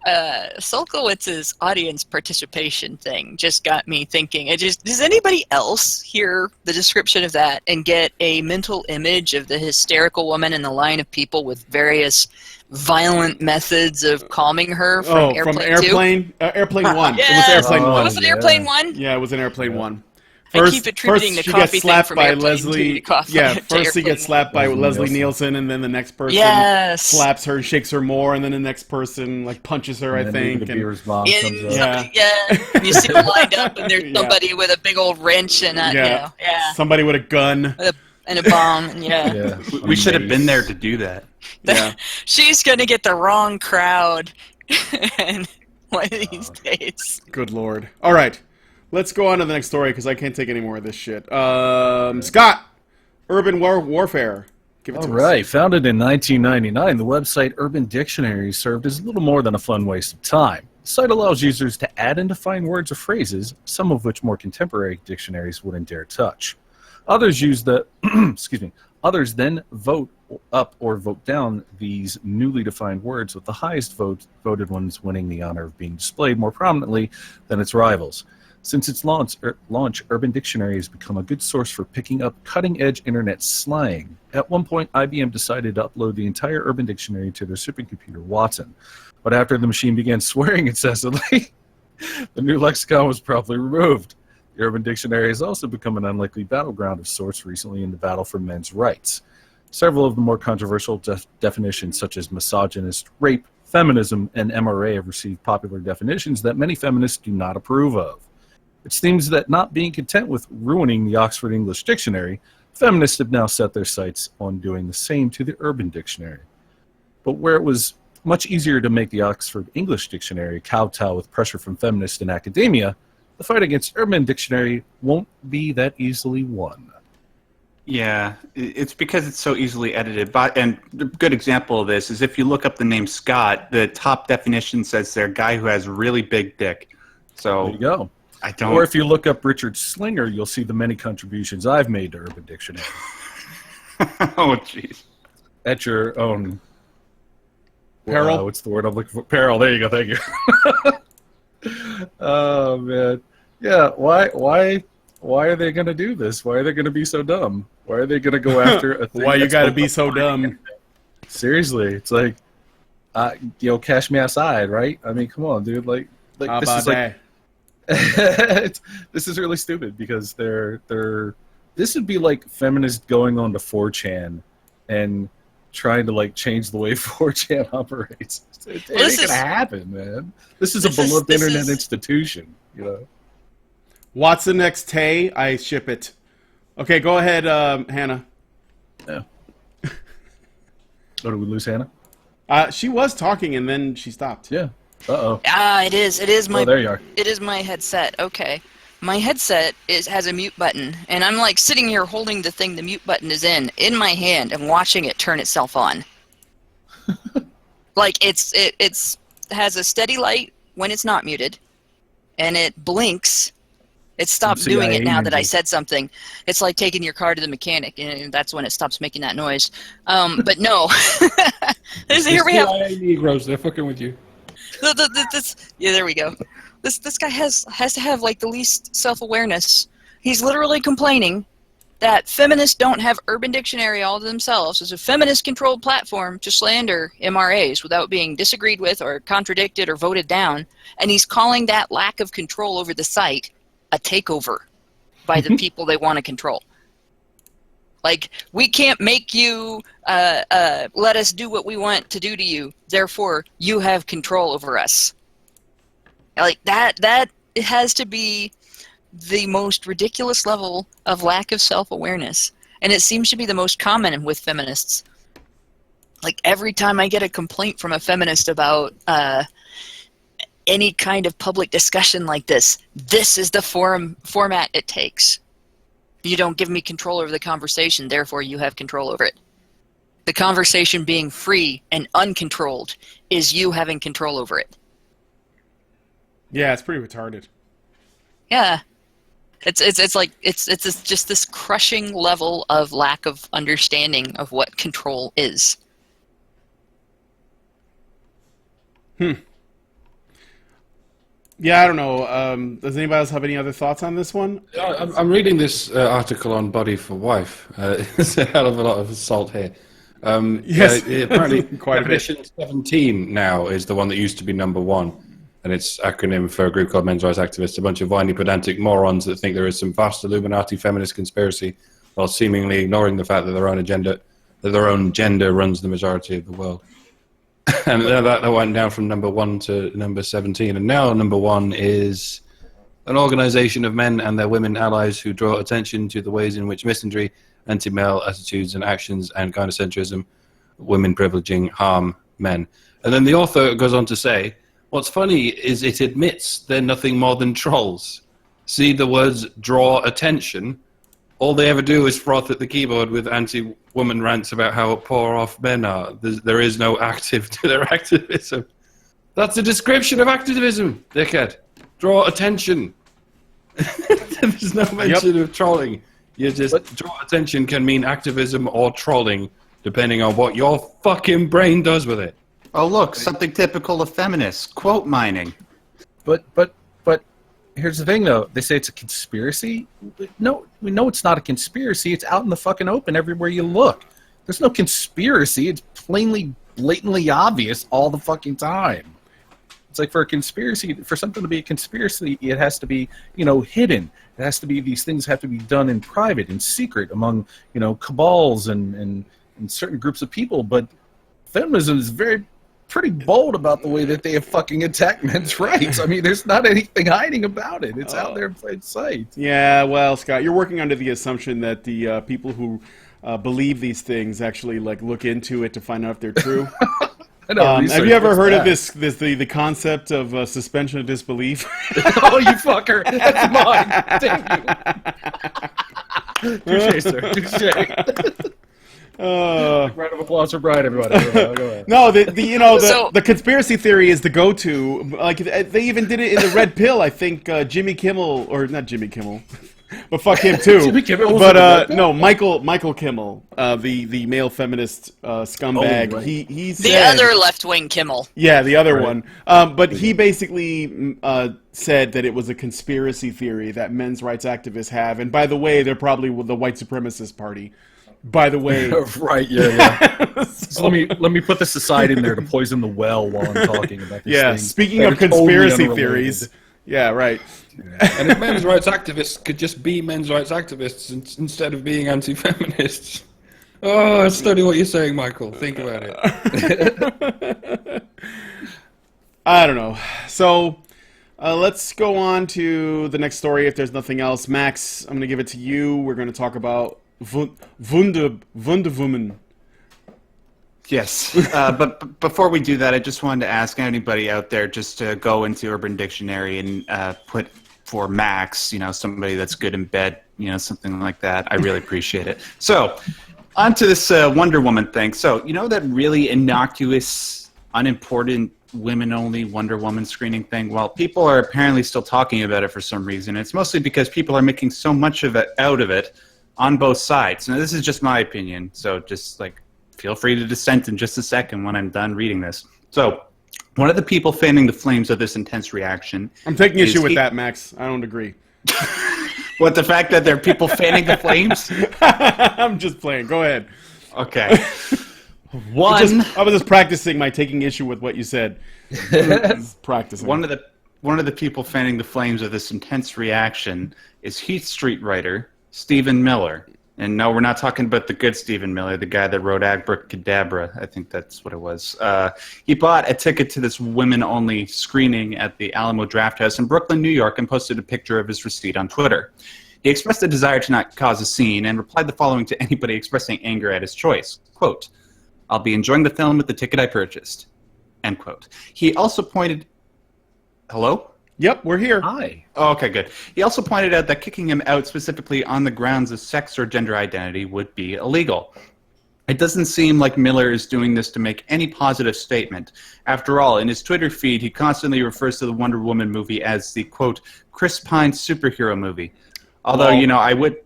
Solkowitz's audience participation thing just got me thinking. Does anybody else hear the description of that and get a mental image of the hysterical woman in the line of people with various violent methods of calming her from Airplane 2? Airplane 1. Yes. It was Airplane 1. Was it Airplane 1? Yeah, it was in Airplane 1. I keep attributing the she coffee gets thing slapped from by Airplane 2 Leslie. to coffee Yeah, to first she Airplane gets slapped by Leslie Leslie Nielsen. Nielsen, and then the next person Yes. slaps her and shakes her more, and then the next person like punches her, I think. The And beer's mom Yeah, comes up. somebody, you see them lined up, and there's Yeah. somebody with a big old wrench and somebody with a gun. and a bomb. And Yeah. We should have been there to do that. Yeah. She's gonna get the wrong crowd, and one of these days. Good Lord. All right. Let's go on to the next story because I can't take any more of this shit. Scott, Urban Warfare. Give it All to us. right. Founded in 1999, the website Urban Dictionary served as little more than a fun waste of time. The site allows users to add and define words or phrases, some of which more contemporary dictionaries wouldn't dare touch. Others use the Others then vote up or vote down these newly defined words, with the highest voted ones winning the honor of being displayed more prominently than its rivals. Since its launch, Urban Dictionary has become a good source for picking up cutting-edge internet slang. At one point, IBM decided to upload the entire Urban Dictionary to their supercomputer, Watson. But after the machine began swearing incessantly, the new lexicon was promptly removed. The Urban Dictionary has also become an unlikely battleground of sorts recently in the battle for men's rights. Several of the more controversial definitions, such as misogynist, rape, feminism, and MRA, have received popular definitions that many feminists do not approve of. It seems that not being content with ruining the Oxford English Dictionary, feminists have now set their sights on doing the same to the Urban Dictionary. But where it was much easier to make the Oxford English Dictionary kowtow with pressure from feminists in academia, the fight against Urban Dictionary won't be that easily won. Yeah, it's because it's so easily edited. And a good example of this is if you look up the name Scott, the top definition says they're a guy who has really big dick. So There you go. I don't. Or if you look up Richard Slinger, you'll see the many contributions I've made to Urban Dictionary. Oh, jeez. At your own Peril? what's the word I'm looking for? Peril. There you go. Thank you. Oh man. Yeah. Why are they going to do this? Why are they going to be so dumb? Why are they going to go after a thing? Why you that's gotta both be so defining dumb? Seriously, it's like, cash me outside, right? I mean, come on, dude. Like How this about is like. that? This is really stupid because this would be like feminists going on to 4chan and trying to like change the way 4chan operates. It ain't gonna happen, man. This is a beloved internet institution, you know. What's the next Tay? I ship it. Okay, go ahead, Hannah. Yeah. Oh, did we lose Hannah? She was talking and then she stopped. Yeah. Uh-oh. It is my. Oh, there you are. It is my headset. Okay, my headset has a mute button, and I'm like sitting here holding the thing the mute button is in my hand and watching it turn itself on. Like it's has a steady light when it's not muted, and it blinks. It stopped doing it now that I said something. It's like taking your car to the mechanic, and that's when it stops making that noise. But no, here we have. Negroes, they're fucking with you. Yeah, there we go. This guy has to have like the least self-awareness. He's literally complaining that feminists don't have Urban Dictionary all to themselves as a feminist-controlled platform to slander MRAs without being disagreed with or contradicted or voted down, and he's calling that lack of control over the site a takeover by the people they want to control. Like, we can't make you let us do what we want to do to you. Therefore, you have control over us. Like, that it has to be the most ridiculous level of lack of self-awareness. And it seems to be the most common with feminists. Like, every time I get a complaint from a feminist about any kind of public discussion like this is the format it takes. You don't give me control over the conversation, therefore you have control over it. The conversation being free and uncontrolled is you having control over it. Yeah, it's pretty retarded. Yeah. It's like it's just this crushing level of lack of understanding of what control is. Yeah, I don't know. Does anybody else have any other thoughts on this one? I'm reading this article on Body for Wife. There's a hell of a lot of salt here. Yes, apparently, quite a bit. definition 17 now is the one that used to be number 1, and it's acronym for a group called Men's Rights Activists, a bunch of whiny pedantic morons that think there is some vast Illuminati feminist conspiracy, while seemingly ignoring the fact that their own gender runs the majority of the world. And that went down from number 1 to number 17, and now number 1 is an organization of men and their women allies who draw attention to the ways in which misandry, anti-male attitudes and actions, and gynocentrism, women privileging, harm men. And then the author goes on to say, what's funny is it admits they're nothing more than trolls. See the words draw attention? All they ever do is froth at the keyboard with anti-woman rants about how poor off men are. There is no active to their activism. That's a description of activism, dickhead. Draw attention. There's no mention of trolling. You just draw attention can mean activism or trolling, depending on what your fucking brain does with it. Oh, look, something typical of feminists. Quote mining. But here's the thing, though. They say it's a conspiracy. No, we know it's not a conspiracy. It's out in the fucking open everywhere you look. There's no conspiracy. It's plainly, blatantly obvious all the fucking time. It's like for a conspiracy, for something to be a conspiracy, it has to be, hidden. It has to be, these things have to be done in private, in secret, among, cabals and certain groups of people. But feminism is pretty bold about the way that they have fucking attacked men's rights. I mean, there's not anything hiding about it. It's out there in plain sight. Yeah, well, Scott, you're working under the assumption that the people who believe these things actually look into it to find out if they're true. Have you ever heard of the concept of suspension of disbelief? Oh, you fucker! That's mine. Damn you. Touche, sir. Touche. Round of applause for Brian, everybody. Go ahead. No, the conspiracy theory is the go-to. Like, they even did it in the Red Pill. I think Jimmy Kimmel, or not Jimmy Kimmel, but fuck him too. Jimmy Kimmel was but no, Michael Kimmel, the male feminist scumbag. Oh, right. He said, The other left-wing Kimmel. Yeah, the other one. But he basically said that it was a conspiracy theory that men's rights activists have. And by the way, they're probably the white supremacist party. By the way, right? Yeah. So let me put this aside in there to poison the well while I'm talking about these things. Speaking of conspiracy theories, yeah, right. And if men's rights activists could just be men's rights activists instead of being anti-feminists. Oh, study what you're saying, Michael. Think about it. I don't know. So let's go on to the next story if there's nothing else. Max, I'm going to give it to you. We're going to talk about Wonder Woman. Yes, but before we do that, I just wanted to ask anybody out there just to go into Urban Dictionary and put for Max, somebody that's good in bed, something like that. I really appreciate it. So, on to this Wonder Woman thing. So, that really innocuous, unimportant, women-only Wonder Woman screening thing? Well, people are apparently still talking about it for some reason. It's mostly because people are making so much of it out of it on both sides. Now, this is just my opinion, so just feel free to dissent in just a second when I'm done reading this. So, one of the people fanning the flames of this intense reaction... I'm taking issue with that, Max. I don't agree. What, the fact that there are people fanning the flames? I'm just playing. Go ahead. Okay. I was just practicing my taking issue with what you said. Practicing. One of the people fanning the flames of this intense reaction is Heath Street writer Stephen Miller. And no, we're not talking about the good Stephen Miller, the guy that wrote Abracadabra. I think that's what it was. He bought a ticket to this women-only screening at the Alamo Drafthouse in Brooklyn, New York, and posted a picture of his receipt on Twitter. He expressed a desire to not cause a scene and replied the following to anybody expressing anger at his choice. Quote, "I'll be enjoying the film with the ticket I purchased." End quote. He also pointed... Hello? Yep, we're here. Hi. Oh, okay, good. He also pointed out that kicking him out specifically on the grounds of sex or gender identity would be illegal. It doesn't seem like Miller is doing this to make any positive statement. After all, in his Twitter feed, he constantly refers to the Wonder Woman movie as the, quote, Chris Pine superhero movie. Although, Well- I would...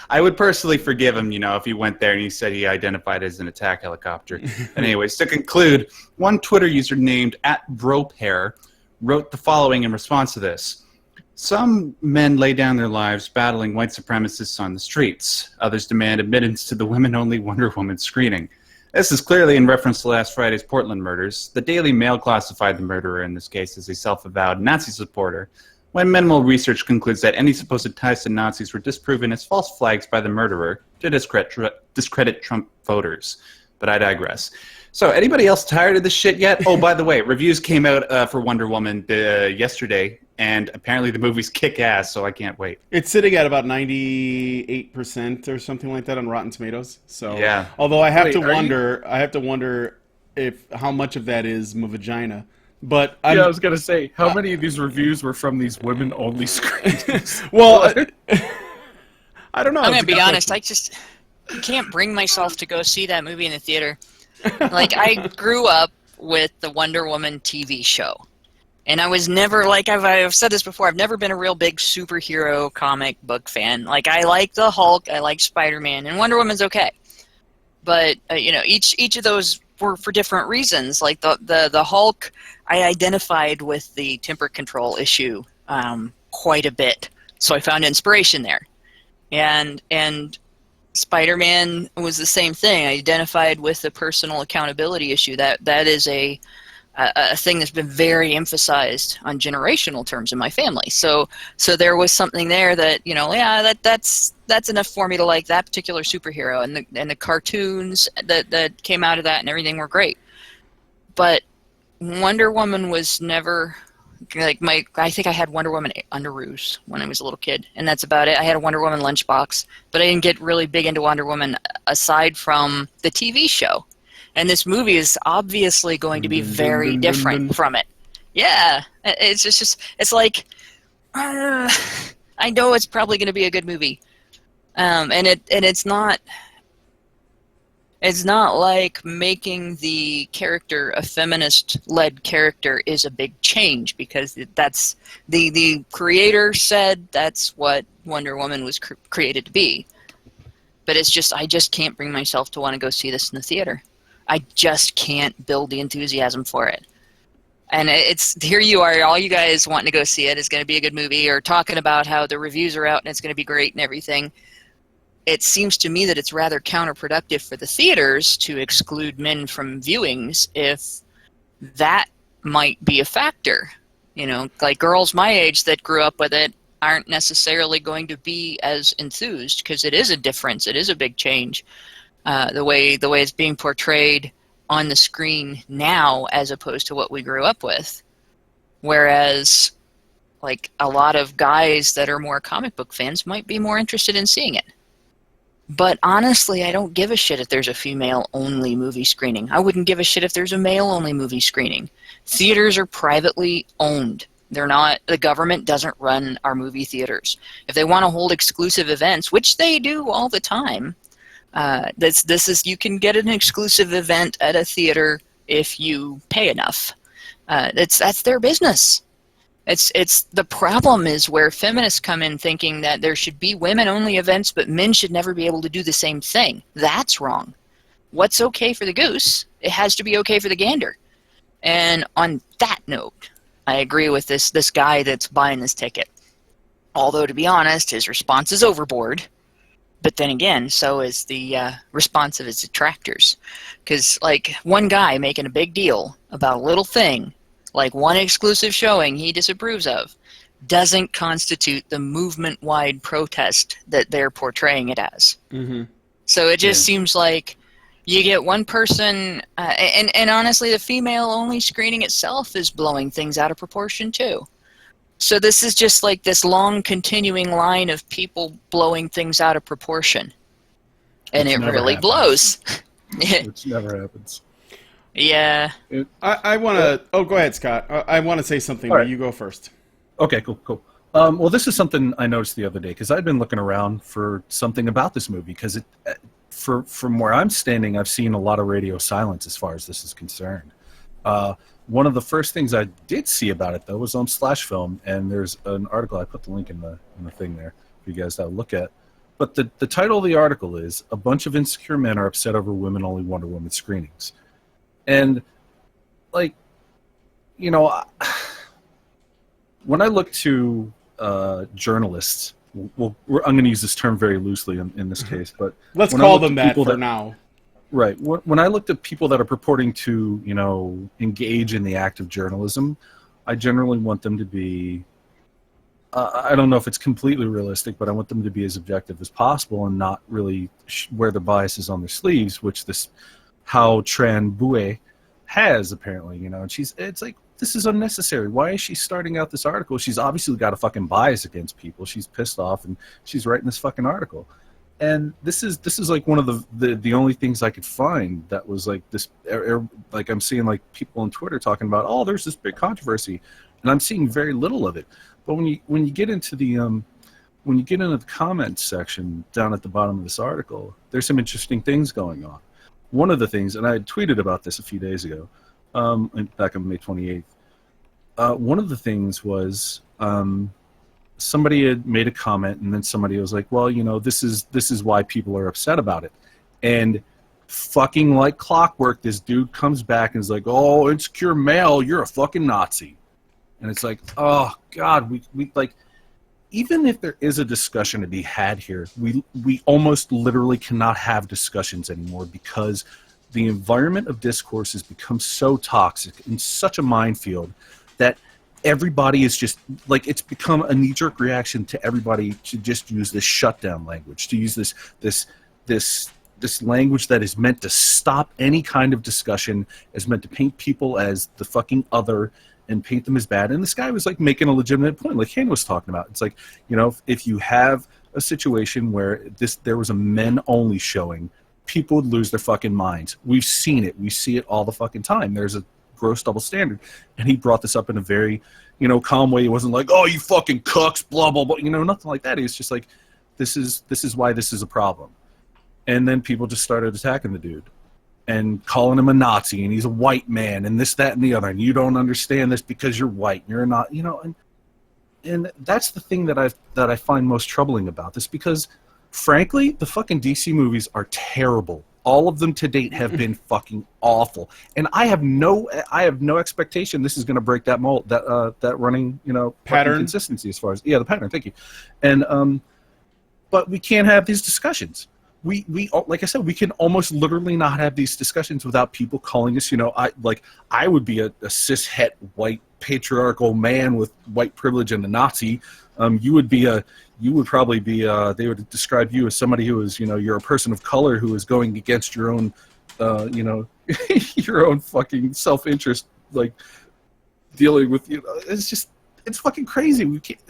I would personally forgive him, if he went there and he said he identified as an attack helicopter. And anyways, to conclude, one Twitter user named @BroPair wrote the following in response to this. Some men lay down their lives battling white supremacists on the streets. Others demand admittance to the women-only Wonder Woman screening. This is clearly in reference to last Friday's Portland murders. The Daily Mail classified the murderer in this case as a self-avowed Nazi supporter, when minimal research concludes that any supposed ties to Nazis were disproven as false flags by the murderer to discredit Trump voters. But I digress. So, anybody else tired of this shit yet? Oh, by the way, reviews came out for Wonder Woman yesterday, and apparently the movie's kick-ass, so I can't wait. It's sitting at about 98% or something like that on Rotten Tomatoes. So, Yeah. Although I have Wait, to are wonder if how much of that is my vagina. But Yeah, I was gonna say, how many of these reviews were from these women-only screenings? well, I don't know. I'm It's gonna a be good honest. question. I can't bring myself to go see that movie in the theater. Like, I grew up with the Wonder Woman TV show, and I was never like I've said this before. I've never been a real big superhero comic book fan. Like, I like the Hulk, I like Spider-Man, and Wonder Woman's okay. But each of those were for different reasons. Like the Hulk, I identified with the temper control issue quite a bit, so I found inspiration there. And Spider-Man was the same thing. I identified with the personal accountability issue. That is a thing that's been very emphasized on generational terms in my family. So there was something there that that's enough for me to like that particular superhero, and the cartoons that came out of that and everything were great. But Wonder Woman was never like I think I had Wonder Woman underoos when I was a little kid, and that's about it. I had a Wonder Woman lunchbox, but I didn't get really big into Wonder Woman aside from the TV show. And this movie is obviously going to be very different from it. Yeah, it's just it's like I know it's probably going to be a good movie, and it's not. It's not like making the character a feminist-led character is a big change, because that's the creator said that's what Wonder Woman was created to be. But it's just I just can't bring myself to want to go see this in the theater. I just can't build the enthusiasm for it. And it's here you are, all you guys wanting to go see it. It's going to be a good movie, or talking about how the reviews are out and it's going to be great and everything. It seems to me that it's rather counterproductive for the theaters to exclude men from viewings if that might be a factor. Like girls my age that grew up with it aren't necessarily going to be as enthused, because it is a difference. It is a big change. The way it's being portrayed on the screen now as opposed to what we grew up with. Whereas, like, a lot of guys that are more comic book fans might be more interested in seeing it. But honestly, I don't give a shit if there's a female-only movie screening. I wouldn't give a shit if there's a male-only movie screening. Theaters are privately owned. They're not. The government doesn't run our movie theaters. If they want to hold exclusive events, which they do all the time, this is you can get an exclusive event at a theater if you pay enough. That's their business. It's the problem is where feminists come in thinking that there should be women-only events, but men should never be able to do the same thing. That's wrong. What's okay for the goose, it has to be okay for the gander. And on that note, I agree with this guy that's buying this ticket. Although, to be honest, his response is overboard. But then again, so is the response of his detractors. Because, like, one guy making a big deal about a little thing, like one exclusive showing he disapproves of, doesn't constitute the movement-wide protest that they're portraying it as. Mm-hmm. So it just seems like you get one person, and honestly, the female-only screening itself is blowing things out of proportion too. So this is just like this long continuing line of people blowing things out of proportion. And Which it never really happens. blows. Which never happens. Yeah. I want to. Oh, go ahead, Scott. I want to say something, All but right. you go first. Okay, cool. Well, this is something I noticed the other day because I've been looking around for something about this movie because from where I'm standing, I've seen a lot of radio silence as far as this is concerned. One of the first things I did see about it, though, was on Slash Film, and there's an article. I put the link in the thing there for you guys to have a look at. But the title of the article is "A Bunch of Insecure Men Are Upset Over Women-Only Wonder Woman Screenings." And, like, you know, when I look to journalists, I'm going to use this term very loosely in this case, but Let's when I call look them to that people for now. Right. When I looked at people that are purporting to, you know, engage in the act of journalism, I generally want them to be, I don't know if it's completely realistic, but I want them to be as objective as possible and not really wear their biases on their sleeves, which this How Tran Bue has apparently, you know, and it's like, this is unnecessary. Why is she starting out this article? She's obviously got a fucking bias against people. She's pissed off and she's writing this fucking article. And this is like one of the only things I could find that was like this, like I'm seeing like people on Twitter talking about, oh, there's this big controversy, and I'm seeing very little of it. But when you get into the comments section down at the bottom of this article, there's some interesting things going on. One of the things, and I had tweeted about this a few days ago, back on May 28th. One of the things was. Somebody had made a comment, and then somebody was like, well, you know, this is why people are upset about it. And fucking like clockwork, this dude comes back and is like, oh, insecure male, you're a fucking Nazi. And it's like, oh, God, we like, even if there is a discussion to be had here, we almost literally cannot have discussions anymore because the environment of discourse has become so toxic and such a minefield that everybody is just like, it's become a knee-jerk reaction to everybody to just use this shutdown language, to use this language that is meant to stop any kind of discussion, is meant to paint people as the fucking other and paint them as bad. And this guy was like making a legitimate point, like Hannah was talking about. It's like, you know, if you have a situation where there was a men-only showing, people would lose their fucking minds. We've seen it. We see it all the fucking time. There's a gross double standard, and he brought this up in a very, you know, calm way. He wasn't like, oh, you fucking cucks, blah blah blah, you know, nothing like that. He's just like, this is why this is a problem. And then people just started attacking the dude and calling him a Nazi, and he's a white man, and this, that, and the other, and you don't understand this because you're white, you're not, you know. And that's the thing that I find most troubling about this, because frankly, the fucking DC movies are terrible. All of them to date have been fucking awful, and I have no expectation this is going to break that mold, that running, you know, pattern consistency as far as the pattern. Thank you. And but we can't have these discussions. We like I said, we can almost literally not have these discussions without people calling us, you know, I would be a cis het white patriarchal man with white privilege and a Nazi. You would probably be, they would describe you as somebody who is, you know, you're a person of color who is going against your own, you know, your own fucking self-interest, like dealing with, you know, it's fucking crazy. We can't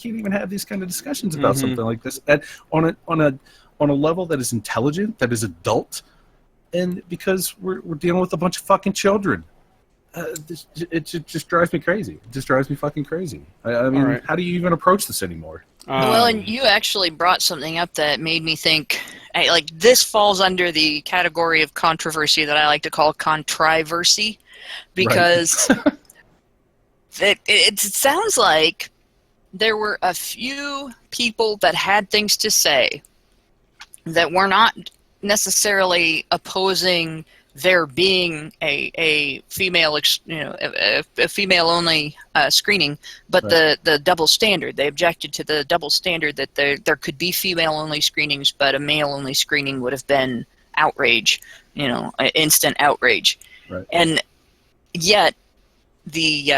even have these kind of discussions about something like this on a level that is intelligent, that is adult, and because we're dealing with a bunch of fucking children. It just drives me crazy. It just drives me fucking crazy. I mean, right. How do you even approach this anymore? Well, and you actually brought something up that made me think, like, this falls under the category of controversy that I like to call controversy, because it sounds like there were a few people that had things to say that were not necessarily opposing there being a female, you know, a female only screening, but Right. the double standard. They objected to the double standard that there could be female only screenings, but a male only screening would have been outrage, you know, instant outrage. Right. And yet the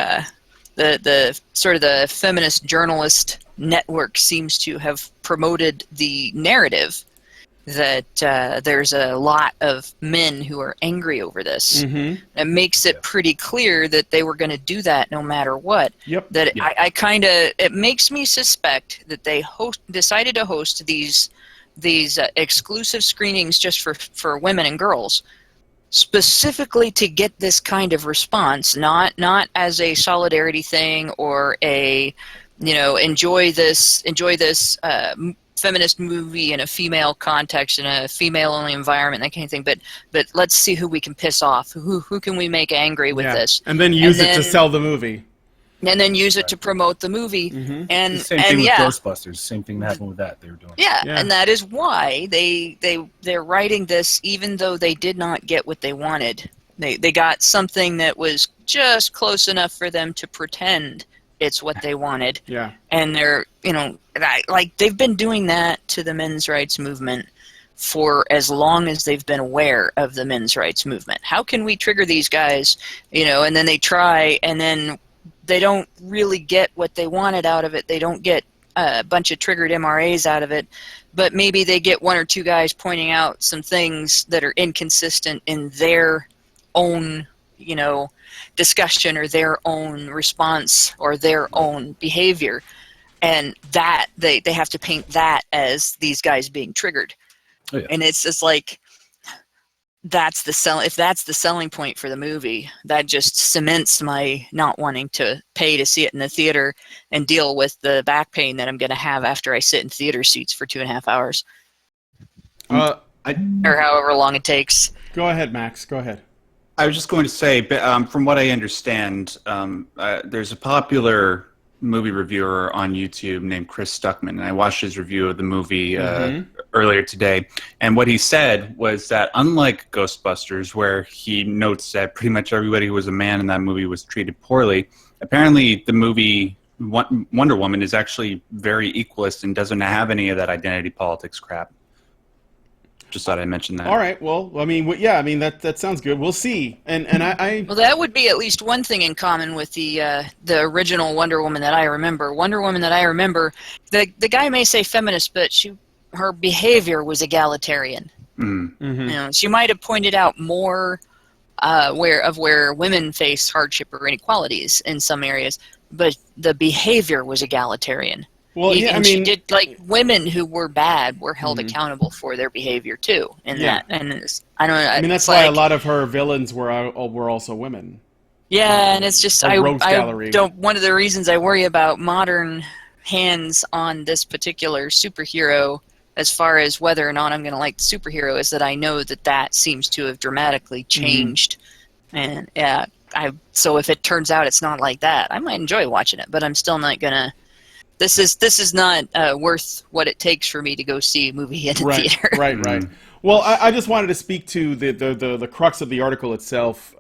the sort of the feminist journalist network seems to have promoted the narrative that there's a lot of men who are angry over this. Mm-hmm. It makes it pretty clear that they were going to do that no matter what. Yep. That it makes me suspect that they decided to host these exclusive screenings just for women and girls, specifically to get this kind of response, not as a solidarity thing or a, enjoy this feminist movie in a female context, in a female-only environment, that kind of thing. But let's see who we can piss off. Who can we make angry with this? And then use it to sell the movie. And then use it to promote the movie. Mm-hmm. And the same thing with Ghostbusters. Same thing that happened with that. They were doing. Yeah, and that is why they're writing this, even though they did not get what they wanted. They got something that was just close enough for them to pretend it's what they wanted. Yeah. And they're, they've been doing that to the men's rights movement for as long as they've been aware of the men's rights movement. How can we trigger these guys, and then they try, and then they don't really get what they wanted out of it. They don't get a bunch of triggered MRAs out of it, but maybe they get one or two guys pointing out some things that are inconsistent in their own, discussion or their own response or their own behavior. And that they have to paint that as these guys being triggered. Oh, yeah. And it's just like, if that's the selling point for the movie, that just cements my not wanting to pay to see it in the theater and deal with the back pain that I'm going to have after I sit in theater seats for 2.5 hours. Or however long it takes. Go ahead, Max. Go ahead. I was just going to say, from what I understand, there's a popular movie reviewer on YouTube named Chris Stuckman, and I watched his review of the movie earlier today. And what he said was that unlike Ghostbusters, where he notes that pretty much everybody who was a man in that movie was treated poorly, apparently the movie Wonder Woman is actually very equalist and doesn't have any of that identity politics crap. Just thought I'd mention that. All right. Well, I mean, that sounds good. We'll see. And I well, that would be at least one thing in common with the original Wonder Woman that I remember. Wonder Woman that I remember, the guy may say feminist, but her behavior was egalitarian. Mm-hmm. She might have pointed out more where women face hardship or inequalities in some areas, but the behavior was egalitarian. Well, she did, women who were bad were held accountable for their behavior too, that. And that's why a lot of her villains were also women. Yeah, and it's just gallery. One of the reasons I worry about modern hands on this particular superhero, as far as whether or not I'm going to like the superhero, is that I know that seems to have dramatically changed, and so if it turns out it's not like that, I might enjoy watching it, but I'm still not gonna. This is not worth what it takes for me to go see a movie in the theater. Right. Well, I just wanted to speak to the crux of the article itself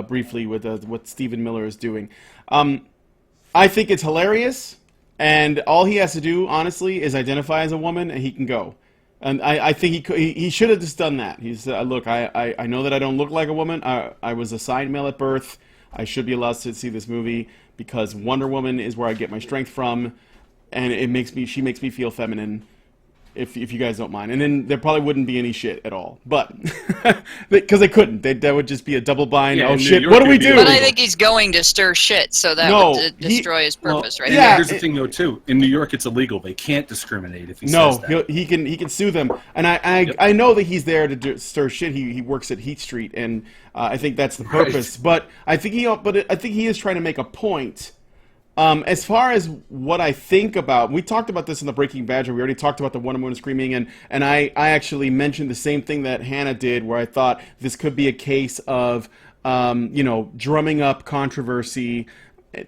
briefly with what Stephen Miller is doing. I think it's hilarious, and all he has to do, honestly, is identify as a woman, and he can go. And I think he should have just done that. He's look, I know that I don't look like a woman. I was assigned male at birth. I should be allowed to see this movie because Wonder Woman is where I get my strength from. And she makes me feel feminine, if you guys don't mind. And then there probably wouldn't be any shit at all. But, because they couldn't. That would just be a double bind. Yeah, oh shit, York, what do we do? But I think he's going to stir shit, so that would destroy his purpose, right? Yeah, here's the thing though too. In New York it's illegal. They can't discriminate if he says that. He can sue them. And I know that he's there to stir shit. He works at Heat Street, and I think that's the purpose. Right. But I think he is trying to make a point. As far as what I think about, we talked about this in the Breaking Badger. We already talked about the Wonder Woman screaming, and I actually mentioned the same thing that Hannah did, where I thought this could be a case of, drumming up controversy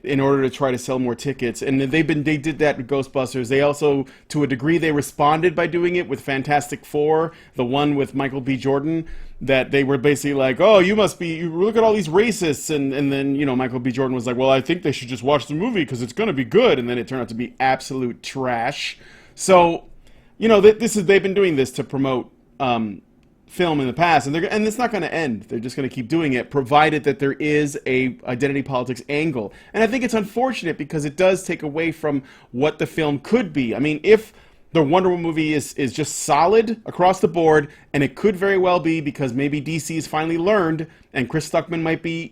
in order to try to sell more tickets. And they did that with Ghostbusters. They also, to a degree, they responded by doing it with Fantastic Four, the one with Michael B. Jordan, that they were basically like, oh, you look at all these racists. And then, Michael B. Jordan was like, well, I think they should just watch the movie because it's going to be good. And then it turned out to be absolute trash. So, they've been doing this to promote film in the past, and it's not going to end. They're just going to keep doing it, provided that there is a identity politics angle. And I think it's unfortunate because it does take away from what the film could be. I mean, if the Wonder Woman movie is just solid across the board, and it could very well be because maybe DC has finally learned, and Chris Stuckman might be,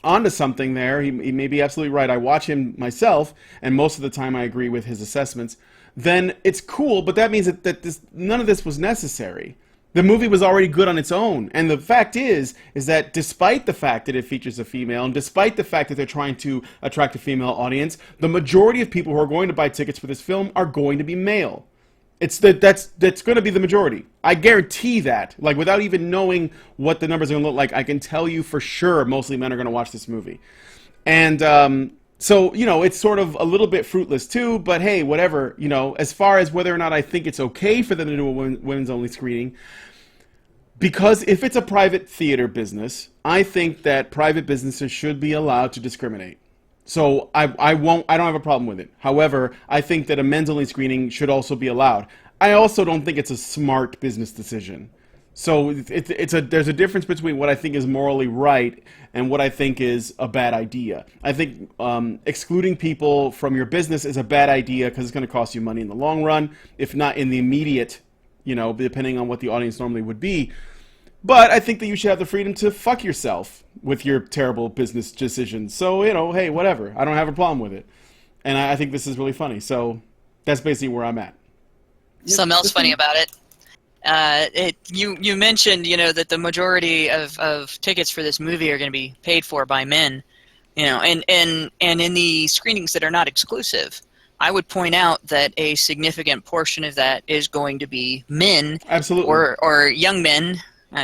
onto something there. He may be absolutely right. I watch him myself, and most of the time I agree with his assessments. Then it's cool, but that means that none of this was necessary. The movie was already good on its own. And the fact is that despite the fact that it features a female, and despite the fact that they're trying to attract a female audience, the majority of people who are going to buy tickets for this film are going to be male. That's going to be the majority. I guarantee that. Like, without even knowing what the numbers are going to look like, I can tell you for sure mostly men are going to watch this movie. And so, it's sort of a little bit fruitless too, but hey, whatever. As far as whether or not I think it's okay for them to do a women's only screening, because if it's a private theater business, I think that private businesses should be allowed to discriminate. So I don't have a problem with it. However, I think that a men's only screening should also be allowed. I also don't think it's a smart business decision. So there's a difference between what I think is morally right and what I think is a bad idea. I think excluding people from your business is a bad idea because it's going to cost you money in the long run, if not in the immediate, depending on what the audience normally would be. But I think that you should have the freedom to fuck yourself with your terrible business decisions. So, hey, whatever. I don't have a problem with it. And I think this is really funny. So that's basically where I'm at. Something else funny about it. You mentioned, that the majority of tickets for this movie are going to be paid for by men, and in the screenings that are not exclusive, I would point out that a significant portion of that is going to be men, absolutely, or young men,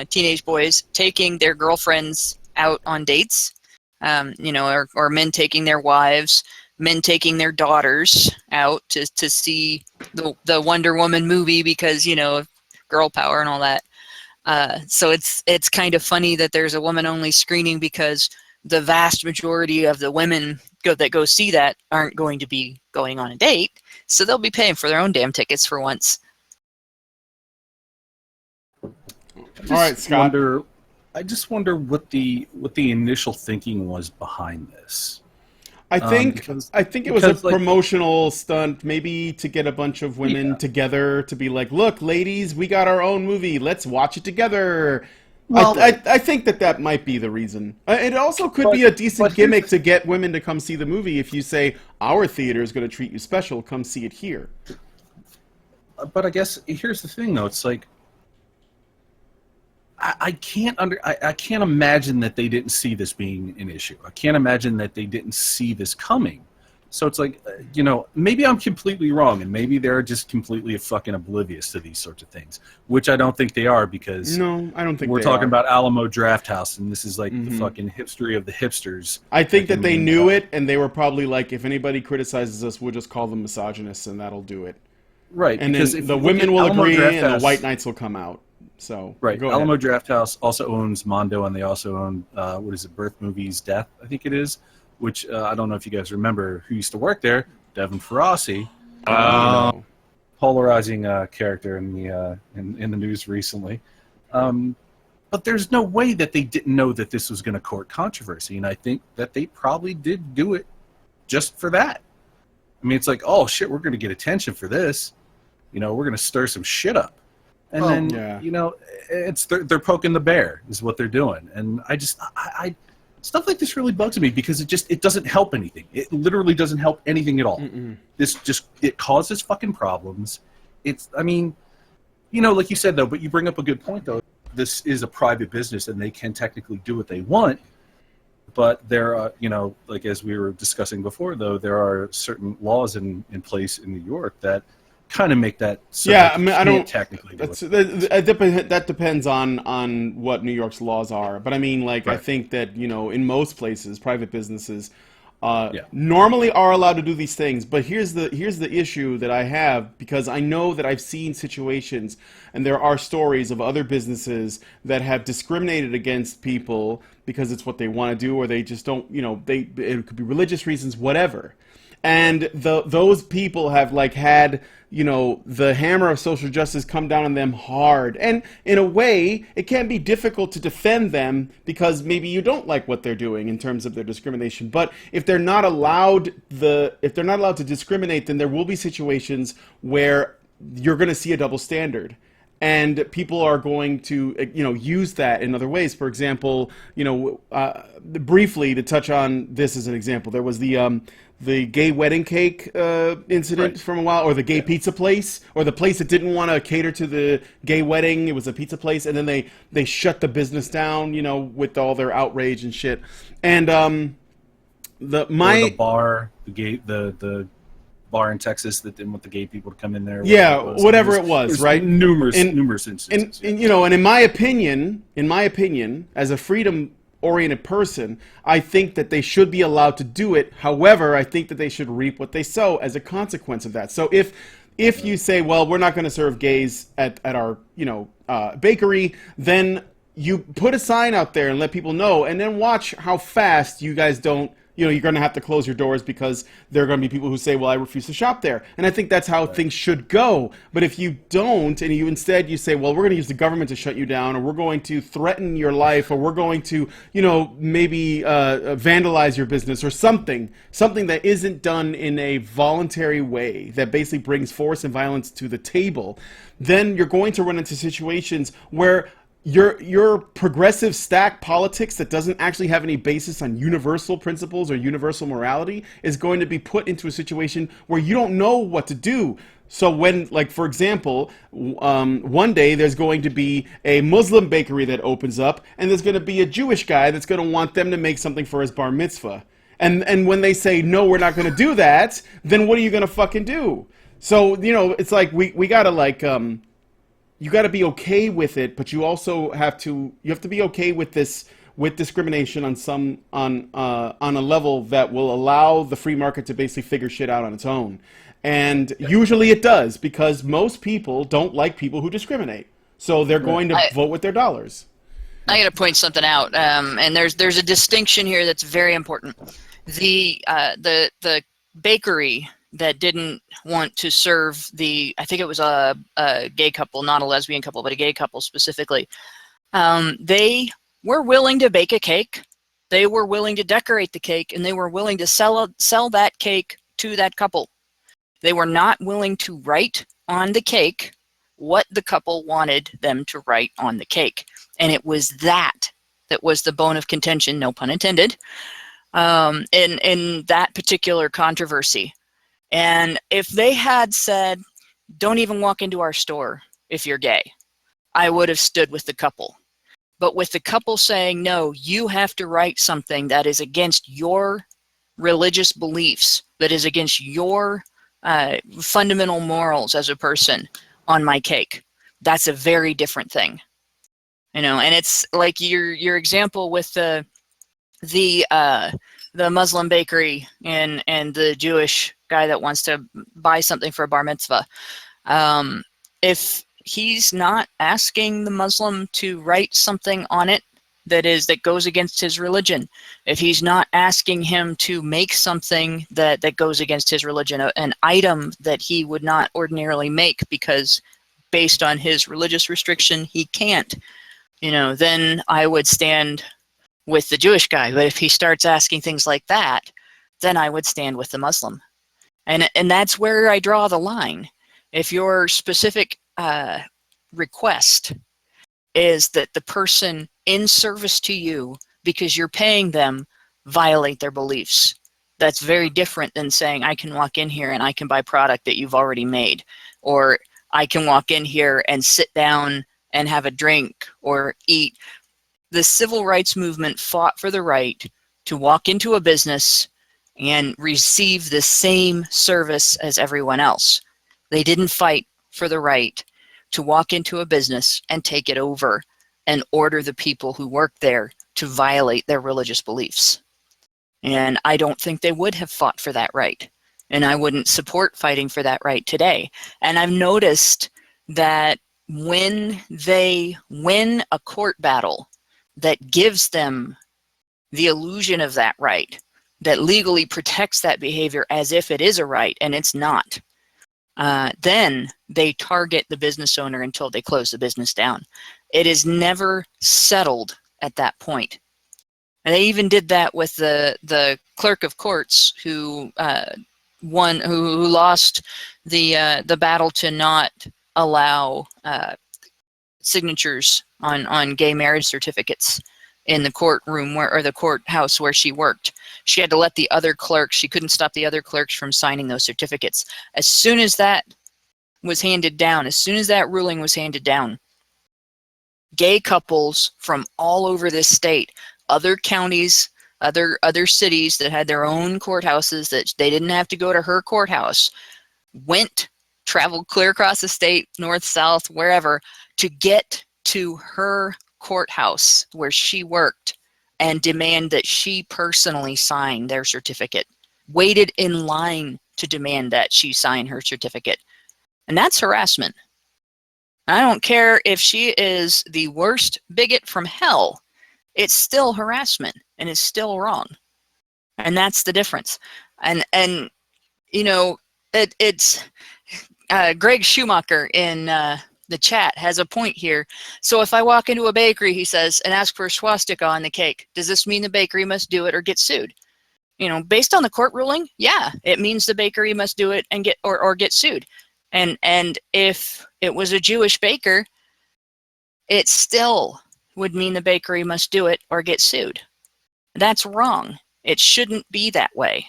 teenage boys taking their girlfriends out on dates, or men taking their wives, men taking their daughters out to see the Wonder Woman movie because girl power and all that. So it's kind of funny that there's a woman only screening because the vast majority of the women that go see that aren't going to be going on a date, so they'll be paying for their own damn tickets for once. All right, Scott. I just wonder what the initial thinking was behind this. I think it was a promotional stunt, maybe to get a bunch of women together to be like, look, ladies, we got our own movie. Let's watch it together. Well, I think that might be the reason. It also could be a decent gimmick to get women to come see the movie if you say, our theater is going to treat you special, come see it here. But I guess here's the thing, though. It's like, I can't imagine that they didn't see this being an issue. I can't imagine that they didn't see this coming. So it's like, maybe I'm completely wrong, and maybe they're just completely fucking oblivious to these sorts of things, which I don't think they are, because no, I don't think we're talking about Alamo Drafthouse, and this is like the fucking hipstery of the hipsters. I think that they knew it, and they were probably like, if anybody criticizes us, we'll just call them misogynists, and that'll do it. Right, and then the women will agree, and the white knights will come out. So right, Alamo Drafthouse also owns Mondo, and they also own Birth Movies Death, I think it is, which I don't know if you guys remember who used to work there, Devin Ferrasi, polarizing character in the news recently. But there's no way that they didn't know that this was going to court controversy, and I think that they probably did do it just for that. I mean, it's like, oh shit, we're going to get attention for this. We're going to stir some shit up. And they're poking the bear is what they're doing. And I stuff like this really bugs me because it doesn't help anything. It literally doesn't help anything at all. It causes fucking problems. Like you said though, but you bring up a good point though. This is a private business and they can technically do what they want. But there are, like as we were discussing before though, there are certain laws in place in New York that kind of make that so I don't technically do that depends on what New York's laws are, but I mean, like, right. I think that in most places private businesses normally are allowed to do these things, but here's the issue that I have, because I know that I've seen situations and there are stories of other businesses that have discriminated against people because it's what they want to do, or they just don't, it could be religious reasons, whatever. And those people have like had, you know, the hammer of social justice come down on them hard. And in a way, it can be difficult to defend them because maybe you don't like what they're doing in terms of their discrimination. But if they're not allowed to discriminate, then there will be situations where you're going to see a double standard. And people are going to, you know, use that in other ways. For example, you know, briefly to touch on this as an example, there was the gay wedding cake incident from a while, or the gay pizza place, or the place that didn't want to cater to the gay wedding. It was a pizza place, and then they shut the business down, you know, with all their outrage and shit. And the bar, the bar in Texas that didn't want the gay people to come in there. Whatever it was, right? Numerous instances. And you know, and in my opinion, as a freedom-oriented person, I think that they should be allowed to do it. However, I think that they should reap what they sow as a consequence of that. So if you say, well, we're not going to serve gays at our, you know, bakery, then you put a sign out there and let people know, and then watch how fast you guys don't. You know, you're going to have to close your doors because there are going to be people who say, well, I refuse to shop there. And I think that's how things should go. But if you don't, and you say, well, we're going to use the government to shut you down, or we're going to threaten your life, or we're going to, you know, maybe vandalize your business or something that isn't done in a voluntary way that basically brings force and violence to the table, then you're going to run into situations where your progressive stack politics that doesn't actually have any basis on universal principles or universal morality is going to be put into a situation where you don't know what to do. So when, like, for example, one day there's going to be a Muslim bakery that opens up, and there's going to be a Jewish guy that's going to want them to make something for his bar mitzvah. And when they say, no, we're not going to do that, then what are you going to fucking do? So, you know, it's like we got to, like... you got to be okay with it, but you also have to be okay with discrimination on a level that will allow the free market to basically figure shit out on its own. And usually it does, because most people don't like people who discriminate. So they're going to vote with their dollars. I got to point something out, and there's a distinction here that's very important. The bakery that didn't want to serve I think it was a gay couple, not a lesbian couple, but a gay couple specifically. They were willing to bake a cake. They were willing to decorate the cake, and they were willing to sell that cake to that couple. They were not willing to write on the cake what the couple wanted them to write on the cake. And it was that was the bone of contention, no pun intended, in that particular controversy. And if they had said, don't even walk into our store if you're gay, I would have stood with the couple. But with the couple saying, no, you have to write something that is against your religious beliefs, that is against your fundamental morals as a person on my cake, that's a very different thing. You know, and it's like your example with the Muslim bakery and the Jewish guy that wants to buy something for a bar mitzvah. If he's not asking the Muslim to write something on it that goes against his religion, if he's not asking him to make something that goes against his religion, an item that he would not ordinarily make because based on his religious restriction he can't, you know, then I would stand with the Jewish guy. But if he starts asking things like that, then I would stand with the Muslim. And that's where I draw the line. If your specific request is that the person in service to you, because you're paying them, violate their beliefs, that's very different than saying I can walk in here and I can buy product that you've already made, or I can walk in here and sit down and have a drink or eat. The civil rights movement fought for the right to walk into a business and receive the same service as everyone else. They didn't fight for the right to walk into a business and take it over and order the people who work there to violate their religious beliefs. And I don't think they would have fought for that right. And I wouldn't support fighting for that right today. And I've noticed that when they win a court battle that gives them the illusion of that right, that legally protects that behavior as if it is a right, and it's not, then they target the business owner until they close the business down. It is never settled at that point. And they even did that with the clerk of courts who lost the battle to not allow signatures on gay marriage certificates in the courtroom or the courthouse where she worked. She had to let the other clerks, she couldn't stop the other clerks from signing those certificates. As soon as that was handed down, as soon as that ruling was handed down, gay couples from all over this state, other counties, other cities that had their own courthouses that they didn't have to go to her courthouse, traveled clear across the state, north, south, wherever, to get to her courthouse where she worked and demand that she personally sign their certificate. Waited in line to demand that she sign her certificate. And that's harassment. I don't care if she is the worst bigot from hell. It's still harassment, and it's still wrong. And that's the difference. And you know, it's Greg Schumacher in the chat has a point here. So if I walk into a bakery, he says, and ask for a swastika on the cake, does this mean the bakery must do it or get sued? You know, based on the court ruling, yeah, it means the bakery must do it and get sued. And if it was a Jewish baker, it still would mean the bakery must do it or get sued. That's wrong. It shouldn't be that way.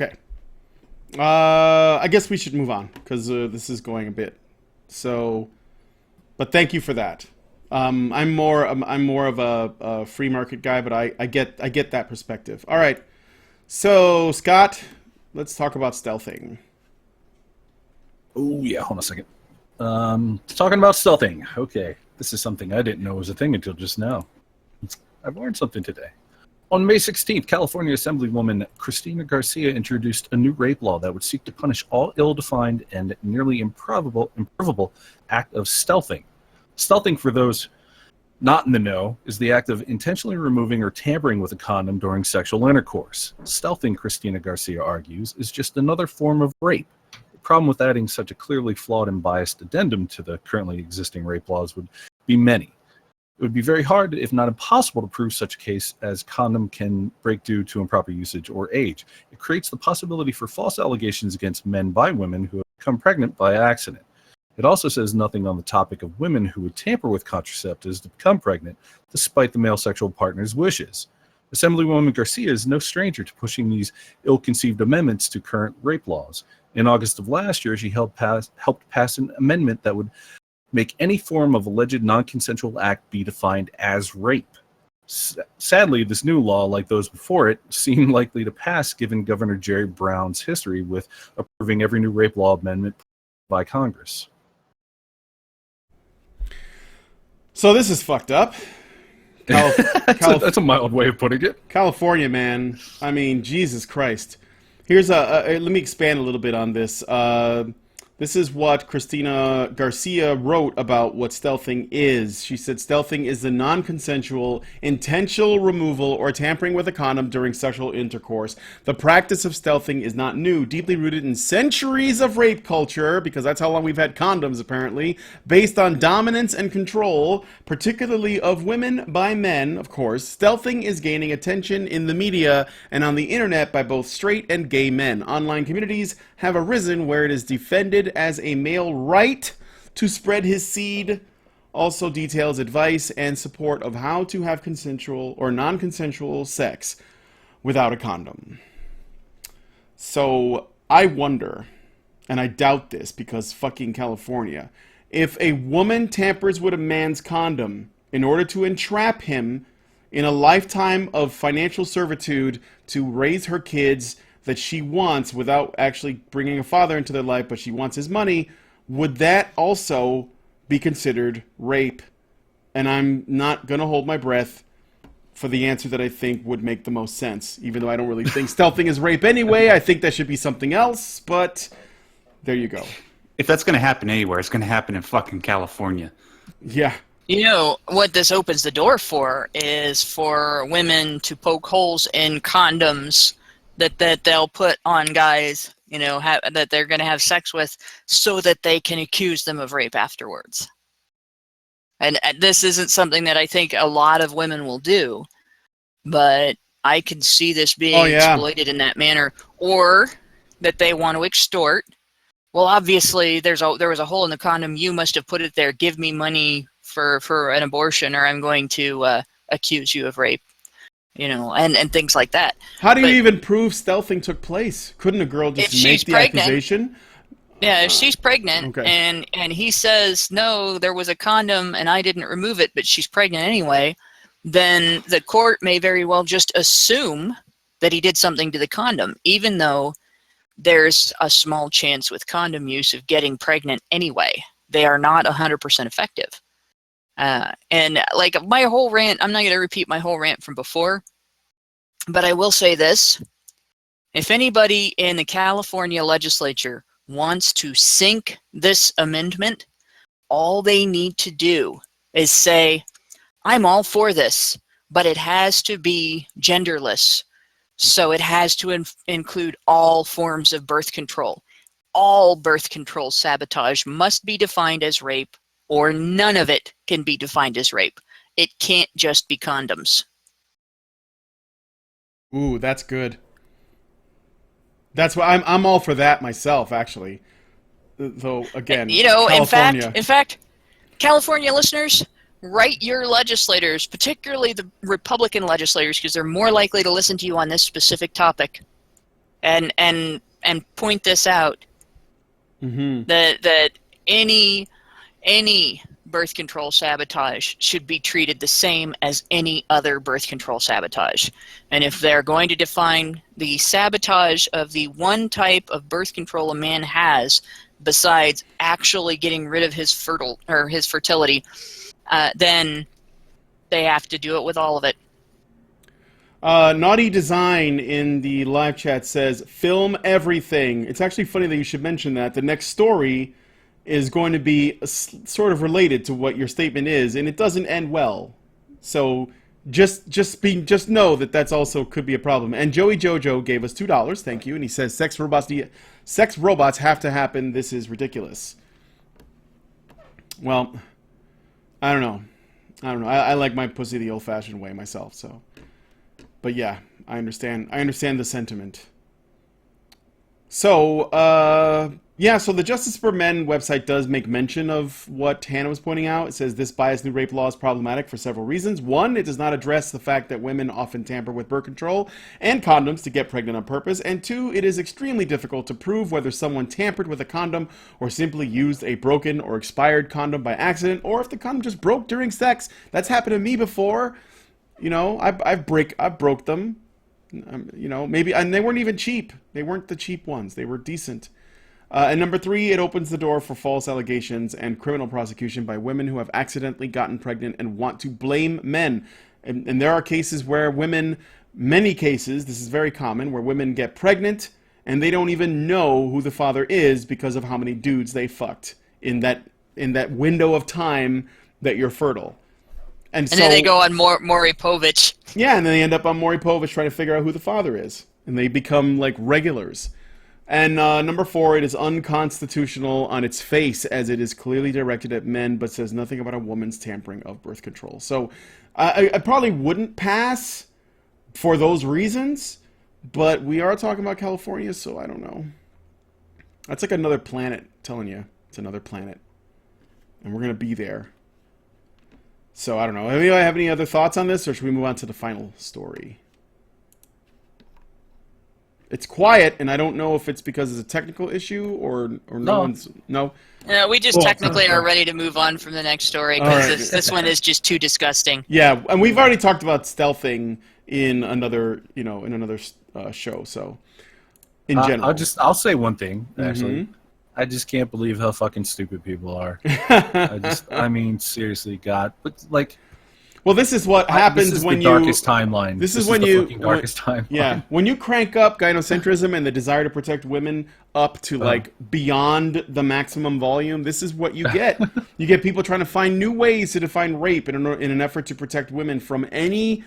Okay. I guess we should move on because this is going a bit. So, but thank you for that. I'm more of a free market guy, but I get that perspective. All right. So, Scott, let's talk about stealthing. Oh, yeah. Hold on a second. Talking about stealthing. Okay. This is something I didn't know was a thing until just now. I've learned something today. On May 16th, California Assemblywoman Cristina Garcia introduced a new rape law that would seek to punish all ill-defined and nearly improvable act of stealthing. Stealthing, for those not in the know, is the act of intentionally removing or tampering with a condom during sexual intercourse. Stealthing, Cristina Garcia argues, is just another form of rape. The problem with adding such a clearly flawed and biased addendum to the currently existing rape laws would be many. It would be very hard, if not impossible, to prove such a case as condom can break due to improper usage or age. It creates the possibility for false allegations against men by women who have become pregnant by accident. It also says nothing on the topic of women who would tamper with contraceptives to become pregnant, despite the male sexual partner's wishes. Assemblywoman Garcia is no stranger to pushing these ill-conceived amendments to current rape laws. In August of last year, she helped pass an amendment that would make any form of alleged non-consensual act be defined as rape. Sadly, this new law, like those before it, seem likely to pass given Governor Jerry Brown's history with approving every new rape law amendment by Congress. So this is fucked up. That's a mild way of putting it. California, man. I mean, Jesus Christ. Here's let me expand a little bit on this. This is what Cristina Garcia wrote about what stealthing is. She said stealthing is the non-consensual, intentional removal or tampering with a condom during sexual intercourse. The practice of stealthing is not new, deeply rooted in centuries of rape culture, because that's how long we've had condoms apparently, based on dominance and control, particularly of women by men, of course. Stealthing is gaining attention in the media and on the internet by both straight and gay men. Online communities have arisen where it is defended as a male right to spread his seed, also details advice and support of how to have consensual or non-consensual sex without a condom. So I wonder, and I doubt this because fucking California, if a woman tampers with a man's condom in order to entrap him in a lifetime of financial servitude to raise her kids that she wants without actually bringing a father into their life, but she wants his money, would that also be considered rape? And I'm not going to hold my breath for the answer that I think would make the most sense, even though I don't really think stealthing is rape anyway. I think that should be something else, but there you go. If that's going to happen anywhere, it's going to happen in fucking California. Yeah. You know, what this opens the door for is for women to poke holes in condoms that they'll put on guys, you know, that they're going to have sex with, so that they can accuse them of rape afterwards. And this isn't something that I think a lot of women will do, but I can see this being Oh, yeah. exploited in that manner, or that they want to extort. Well, obviously, there was a hole in the condom. You must have put it there. Give me money for an abortion, or I'm going to accuse you of rape. You know, and things like that. How do you But even prove stealthing took place? Couldn't a girl if just she's make the pregnant, accusation? yeah, if she's pregnant, Okay. and he says, no, there was a condom and I didn't remove it, but she's pregnant anyway, then the court may very well just assume that he did something to the condom, even though there's a small chance with condom use of getting pregnant anyway. They are not 100% effective. And like my whole rant, I'm not going to repeat my whole rant from before, but I will say this. If anybody in the California legislature wants to sink this amendment, all they need to do is say, I'm all for this, but it has to be genderless. So it has to include all forms of birth control. All birth control sabotage must be defined as rape, or none of it can be defined as rape. It can't just be condoms. Ooh, that's good. That's why I'm all for that myself, actually. Though again, You know, California. in fact, California listeners, write your legislators, particularly the Republican legislators, because they're more likely to listen to you on this specific topic, and point this out. Mm-hmm. That any birth control sabotage should be treated the same as any other birth control sabotage. And if they're going to define the sabotage of the one type of birth control a man has, besides actually getting rid of his fertility, then they have to do it with all of it. Naughty Design in the live chat says, film everything. It's actually funny that you should mention that. The next story is going to be sort of related to what your statement is, and it doesn't end well. So just know that that's also could be a problem. And Joey Jojo gave us $2, thank you, and he says, sex robots have to happen. This is ridiculous. Well, I don't know. I like my pussy the old-fashioned way myself, so. But yeah, I understand the sentiment. So, so the Justice for Men website does make mention of what Hannah was pointing out. It says this biased new rape law is problematic for several reasons. One, it does not address the fact that women often tamper with birth control and condoms to get pregnant on purpose. And two, it is extremely difficult to prove whether someone tampered with a condom or simply used a broken or expired condom by accident, or if the condom just broke during sex. That's happened to me before. You know, I broke them. You know, maybe, and they weren't even cheap. They weren't the cheap ones. They were decent. And number three, it opens the door for false allegations and criminal prosecution by women who have accidentally gotten pregnant and want to blame men. And there are cases where women, many cases, this is very common, where women get pregnant and they don't even know who the father is because of how many dudes they fucked in that window of time that you're fertile. And so, then they go on Maury Povich. Yeah, and then they end up on Maury Povich trying to figure out who the father is. And they become like regulars. And number four, it is unconstitutional on its face as it is clearly directed at men but says nothing about a woman's tampering of birth control. So I probably wouldn't pass for those reasons, but we are talking about California, so I don't know. That's like another planet, telling you. It's another planet. And we're going to be there. So, I don't know. Anybody have any other thoughts on this, or should we move on to the final story? It's quiet, and I don't know if it's because it's a technical issue or no one's... No? We just technically are ready to move on from the next story, because this one is just too disgusting. Yeah, and we've already talked about stealthing in another, show, so... In general. I'll say one thing, actually. Mm-hmm. I just can't believe how fucking stupid people are. I mean, seriously, God. But, like... Well, this is what happens this is when the you. darkest timeline. This is is when the you. fucking darkest timeline. Yeah, when you crank up gynocentrism and the desire to protect women up to like beyond the maximum volume, this is what you get. You get people trying to find new ways to define rape in an effort to protect women from anything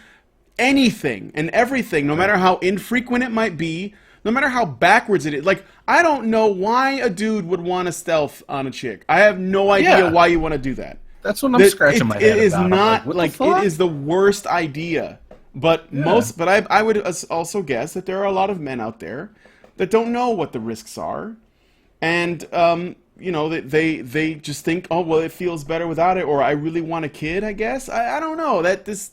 and everything, no matter how infrequent it might be, no matter how backwards it is. Like, I don't know why a dude would want to stealth on a chick. I have no idea Yeah. why you want to do that. That's what I'm scratching my head It is about. I'm not what like the fuck? it is the worst idea. But I would also guess that there are a lot of men out there that don't know what the risks are, and you know, they just think, oh well, it feels better without it, or I really want a kid. I guess I don't know that this.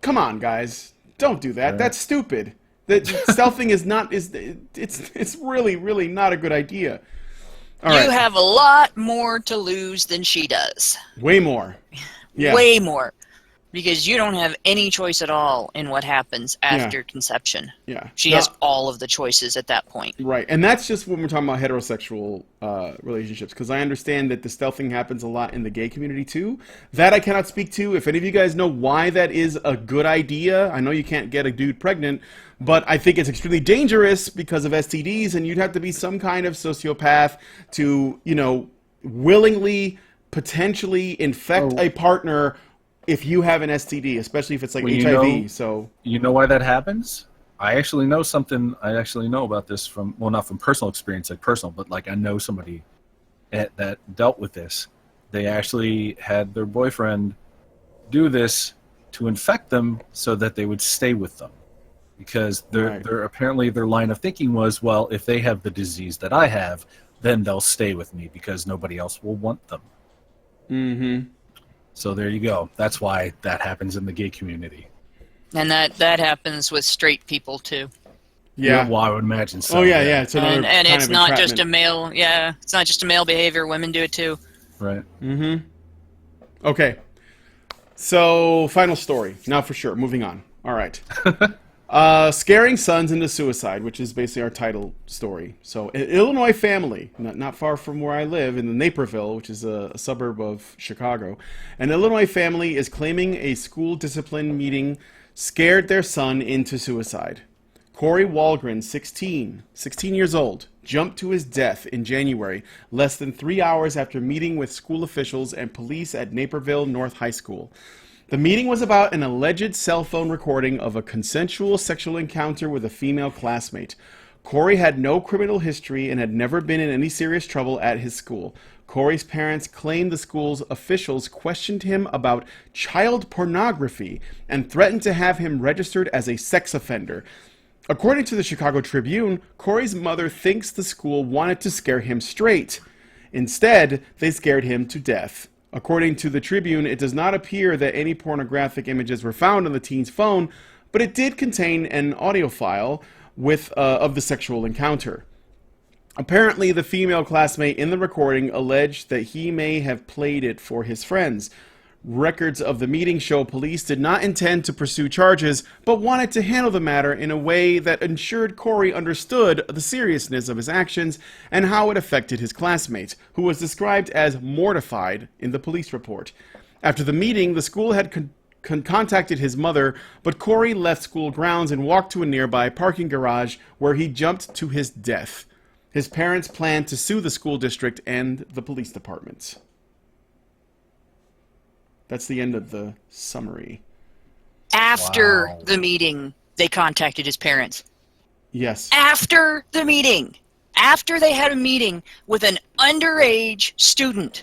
Come on, guys, don't do that. Right. That's stupid. That stealthing is not it's really not a good idea. All You right. have a lot more to lose than she does. Way more. Yeah. Way more. Because you don't have any choice at all in what happens after conception. Yeah. She has all of the choices at that point. Right, and that's just when we're talking about heterosexual relationships, because I understand that the stealthing happens a lot in the gay community too. That I cannot speak to. If any of you guys know why that is a good idea, I know you can't get a dude pregnant, but I think it's extremely dangerous because of STDs, and you'd have to be some kind of sociopath to, you know, willingly, potentially infect a partner if you have an STD, especially if it's like HIV. You know why that happens? I actually know something. I actually know about this from, well, not from personal experience, like personal, but like I know somebody that dealt with this. They actually had their boyfriend do this to infect them so that they would stay with them, because their apparently their line of thinking was, well, if they have the disease that I have, then they'll stay with me because nobody else will want them. Mm-hmm. So there you go. That's why that happens in the gay community. And that happens with straight people too. Yeah. Well, I would imagine so. Oh yeah, yeah. It's another And kind it's of not just a entrapment. male. Yeah, it's not just a male behavior. Women do it too. Right. Mm-hmm. Okay. So, final story. Now for sure. Moving on. All right. Scaring sons into suicide, which is basically our title story. So, an Illinois family, not far from where I live, in the Naperville, which is a suburb of Chicago, an Illinois family is claiming a school discipline meeting scared their son into suicide. Corey Walgren, 16 years old, jumped to his death in January, less than 3 hours after meeting with school officials and police at Naperville North High School. The meeting was about an alleged cell phone recording of a consensual sexual encounter with a female classmate. Corey had no criminal history and had never been in any serious trouble at his school. Corey's parents claimed the school's officials questioned him about child pornography and threatened to have him registered as a sex offender. According to the Chicago Tribune, Corey's mother thinks the school wanted to scare him straight. Instead, they scared him to death. According to the Tribune, it does not appear that any pornographic images were found on the teen's phone, but it did contain an audio file of the sexual encounter. Apparently, the female classmate in the recording alleged that he may have played it for his friends. Records of the meeting show police did not intend to pursue charges, but wanted to handle the matter in a way that ensured Corey understood the seriousness of his actions and how it affected his classmate, who was described as mortified in the police report. After the meeting, the school had contacted his mother, but Corey left school grounds and walked to a nearby parking garage where he jumped to his death. His parents planned to sue the school district and the police department. That's the end of the summary. After Wow. the meeting, they contacted his parents. Yes. After the meeting. After they had a meeting with an underage student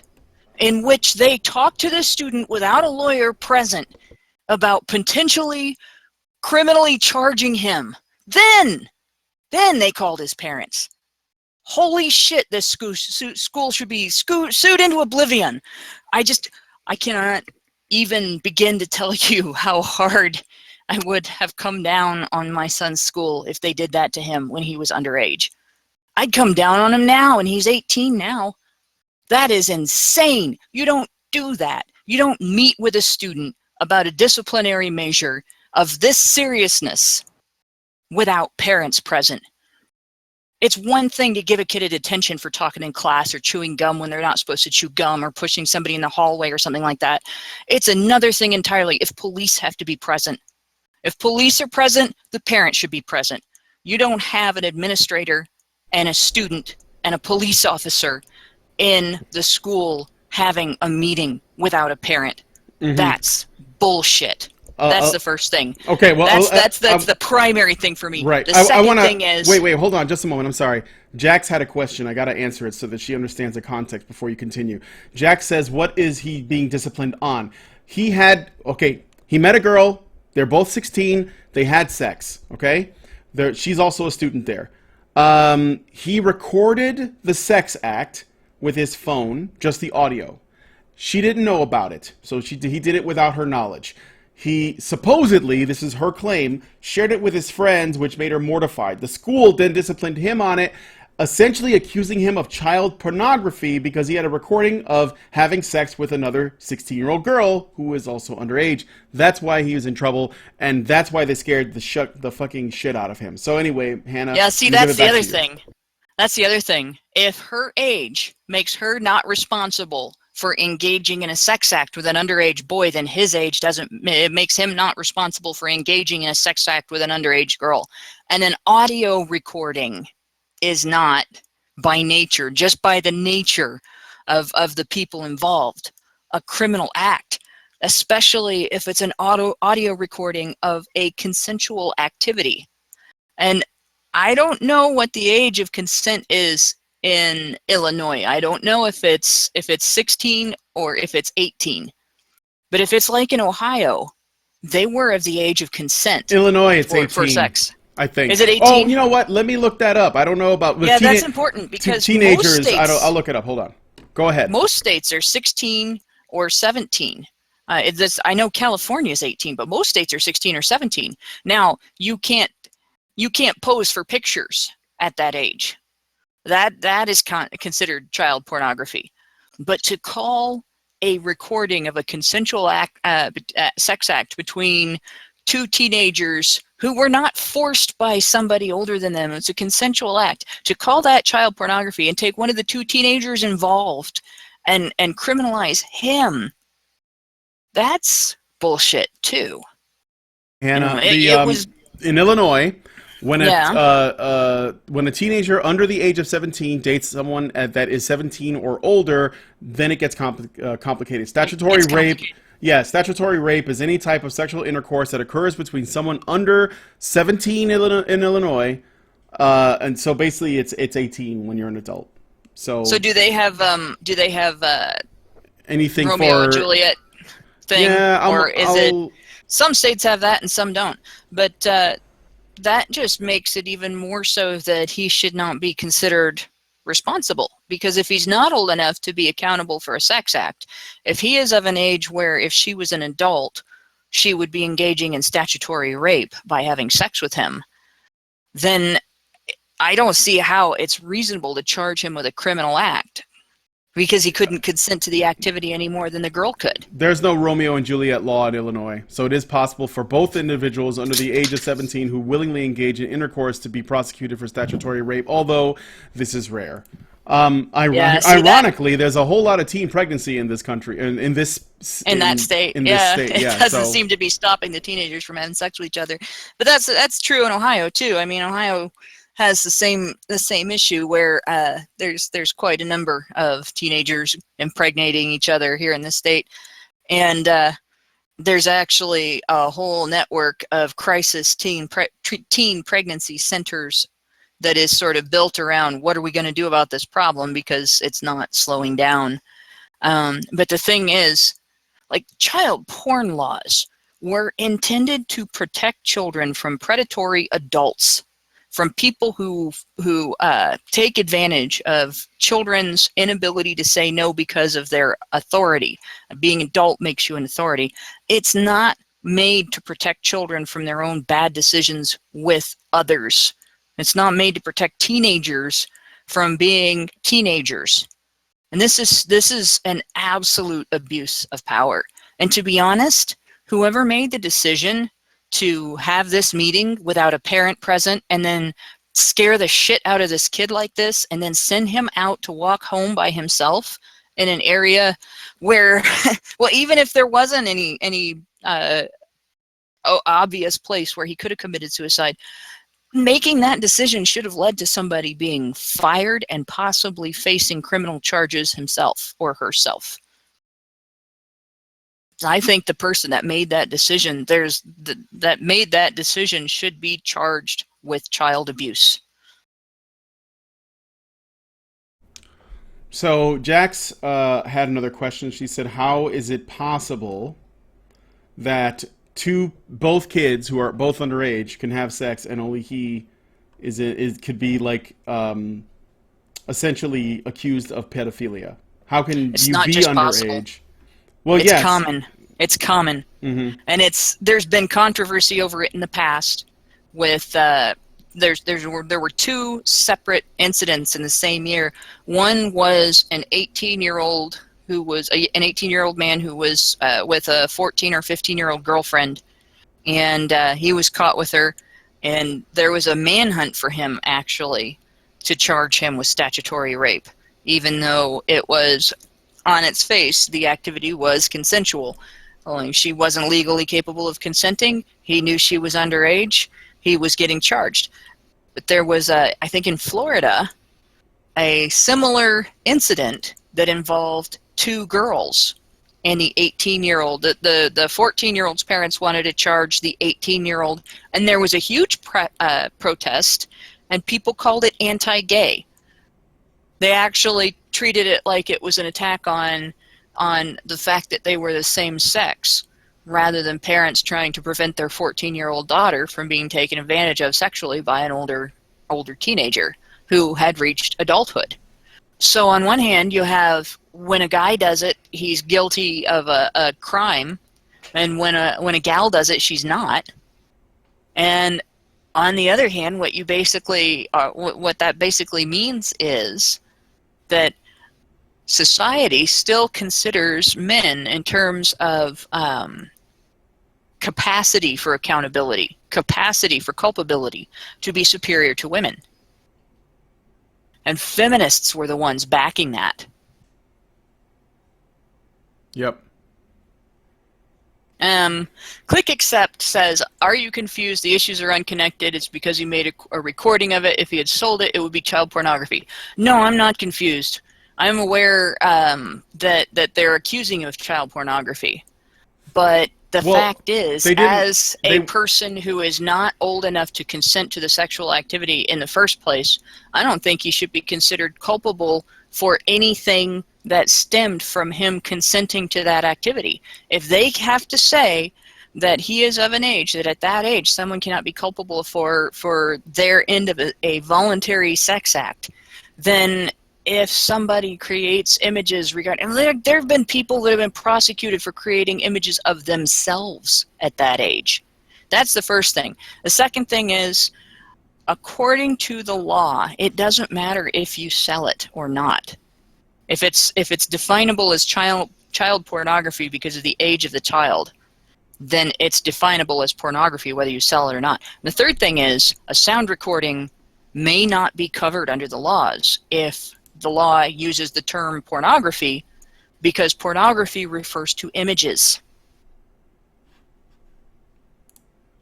in which they talked to this student without a lawyer present about potentially criminally charging him. Then they called his parents. Holy shit, this school should be sued into oblivion. I cannot even begin to tell you how hard I would have come down on my son's school if they did that to him when he was underage. I'd come down on him now, and he's 18 now. That is insane. You don't do that. You don't meet with a student about a disciplinary measure of this seriousness without parents present. It's one thing to give a kid a detention for talking in class or chewing gum when they're not supposed to chew gum, or pushing somebody in the hallway or something like that. It's another thing entirely if police have to be present. If police are present, the parent should be present. You don't have an administrator and a student and a police officer in the school having a meeting without a parent. That's bullshit. That's the first thing. Okay, well, that's the primary thing for me. Right. The second thing is wait, hold on, just a moment. I'm sorry. Jax had a question. I gotta answer it so that she understands the context before you continue. Jax says, "What is he being disciplined on?" He met a girl. They're both 16. They had sex. Okay, she's also a student there. He recorded the sex act with his phone, just the audio. She didn't know about it, so he did it without her knowledge. He supposedly, this is her claim, shared it with his friends, which made her mortified. The school then disciplined him on it, essentially accusing him of child pornography because he had a recording of having sex with another 16-year-old girl who was also underage. That's why he was in trouble, and that's why they scared the fucking shit out of him. So anyway, Hannah. Yeah, see, that's the other thing. That's the other thing. If her age makes her not responsible for engaging in a sex act with an underage boy, then his age it makes him not responsible for engaging in a sex act with an underage girl. And an audio recording is not, by nature, just by the nature of the people involved, a criminal act, especially if it's an audio recording of a consensual activity. And I don't know what the age of consent is in Illinois. I don't know if it's 16 or if it's 18. But if it's like in Ohio, they were of the age of consent. Illinois, it's 18. For sex. I think. Is it 18? Oh, you know what? Let me look that up. I don't know about... Yeah, that's important because teenagers, most states, I'll look it up. Hold on. Go ahead. Most states are 16 or 17. I know California is 18, but most states are 16 or 17. Now, you can't pose for pictures at that age. That is considered child pornography. But to call a recording of a consensual sex act between two teenagers who were not forced by somebody older than them, it's a consensual act, to call that child pornography and take one of the two teenagers involved and criminalize him, that's bullshit too. Hannah, it was in Illinois, when a teenager under the age of 17 dates someone that is 17 or older, then it gets complicated. Statutory rape. Yeah, statutory rape is any type of sexual intercourse that occurs between someone under 17 in Illinois, and so basically it's 18 when you're an adult. So do they have anything Romeo for and Juliet thing? Yeah, or is it some states have that and some don't? But that just makes it even more so that he should not be considered responsible, because if he's not old enough to be accountable for a sex act, if he is of an age where if she was an adult, she would be engaging in statutory rape by having sex with him, then I don't see how it's reasonable to charge him with a criminal act, because he couldn't consent to the activity any more than the girl could. There's no Romeo and Juliet law in Illinois, so it is possible for both individuals under the age of 17 who willingly engage in intercourse to be prosecuted for statutory rape, although this is rare. Ironically, there's a whole lot of teen pregnancy in this country, in this state. It doesn't seem to be stopping the teenagers from having sex with each other. But that's true in Ohio too. I mean, Ohio has the same issue where there's quite a number of teenagers impregnating each other here in the state, and there's actually a whole network of crisis teen pregnancy centers that is sort of built around what are we going to do about this problem, because it's not slowing down. But the thing is, like, child porn laws were intended to protect children from predatory adults, from people who take advantage of children's inability to say no because of their authority. Being adult makes you an authority. It's not made to protect children from their own bad decisions with others. It's not made to protect teenagers from being teenagers. And this is an absolute abuse of power. And to be honest, whoever made the decision to have this meeting without a parent present and then scare the shit out of this kid like this and then send him out to walk home by himself in an area where, well, even if there wasn't any obvious place where he could have committed suicide, making that decision should have led to somebody being fired and possibly facing criminal charges himself or herself. I think the person that made that decision, should be charged with child abuse. So Jax had another question. She said, "How is it possible that both kids who are both underage can have sex, and only he could be like essentially accused of pedophilia? How can It's you not be just underage?" possible. Well, It's yes. common. It's common. Mm-hmm. And there's been controversy over it in the past with there were two separate incidents in the same year. One was an 18-year-old who was an 18-year-old man who was with a 14 or 15-year-old girlfriend, and he was caught with her, and there was a manhunt for him actually to charge him with statutory rape, even though it was on its face the activity was consensual. Only she wasn't legally capable of consenting. He knew she was underage. He was getting charged. But there was, I think in Florida, a similar incident that involved two girls and the 18-year-old. The 14-year-old's parents wanted to charge the 18-year-old, and there was a huge protest, and people called it anti-gay. They actually treated it like it was an attack on the fact that they were the same sex, rather than parents trying to prevent their 14-year-old daughter from being taken advantage of sexually by an older teenager who had reached adulthood. So on one hand, you have when a guy does it, he's guilty of a crime, and when a gal does it, she's not. And on the other hand, what that basically means is that society still considers men in terms of capacity for accountability, capacity for culpability, to be superior to women. And feminists were the ones backing that. Yep. Click Accept says, "Are you confused? The issues are unconnected. It's because he made a recording of it. If he had sold it, it would be child pornography." No, I'm not confused. I'm aware that they're accusing of child pornography. But the fact is, as a person who is not old enough to consent to the sexual activity in the first place, I don't think he should be considered culpable for anything that stemmed from him consenting to that activity. If they have to say that he is of an age, that at that age someone cannot be culpable for their end of a voluntary sex act, then if somebody creates images regarding, there have been people that have been prosecuted for creating images of themselves at that age. That's the first thing. The second thing is, according to the law, it doesn't matter if you sell it or not. If it's definable as child pornography because of the age of the child, then it's definable as pornography whether you sell it or not. And the third thing is, a sound recording may not be covered under the laws if the law uses the term pornography, because pornography refers to images.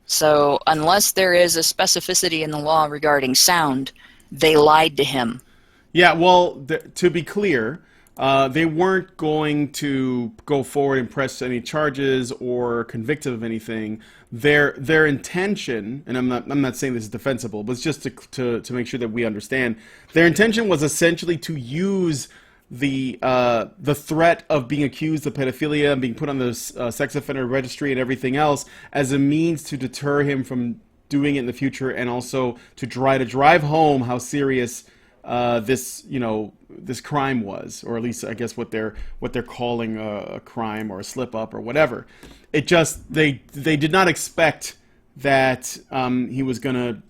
So unless there is a specificity in the law regarding sound, they lied to him. Yeah, well, to be clear, they weren't going to go forward and press any charges or convict him of anything. Their intention, and I'm not saying this is defensible, but it's just to make sure that we understand. Their intention was essentially to use the threat of being accused of pedophilia and being put on the sex offender registry and everything else as a means to deter him from doing it in the future, and also to try to drive home how serious this crime was, or at least I guess what they're calling a crime or a slip up or whatever. It just they did not expect that he was gonna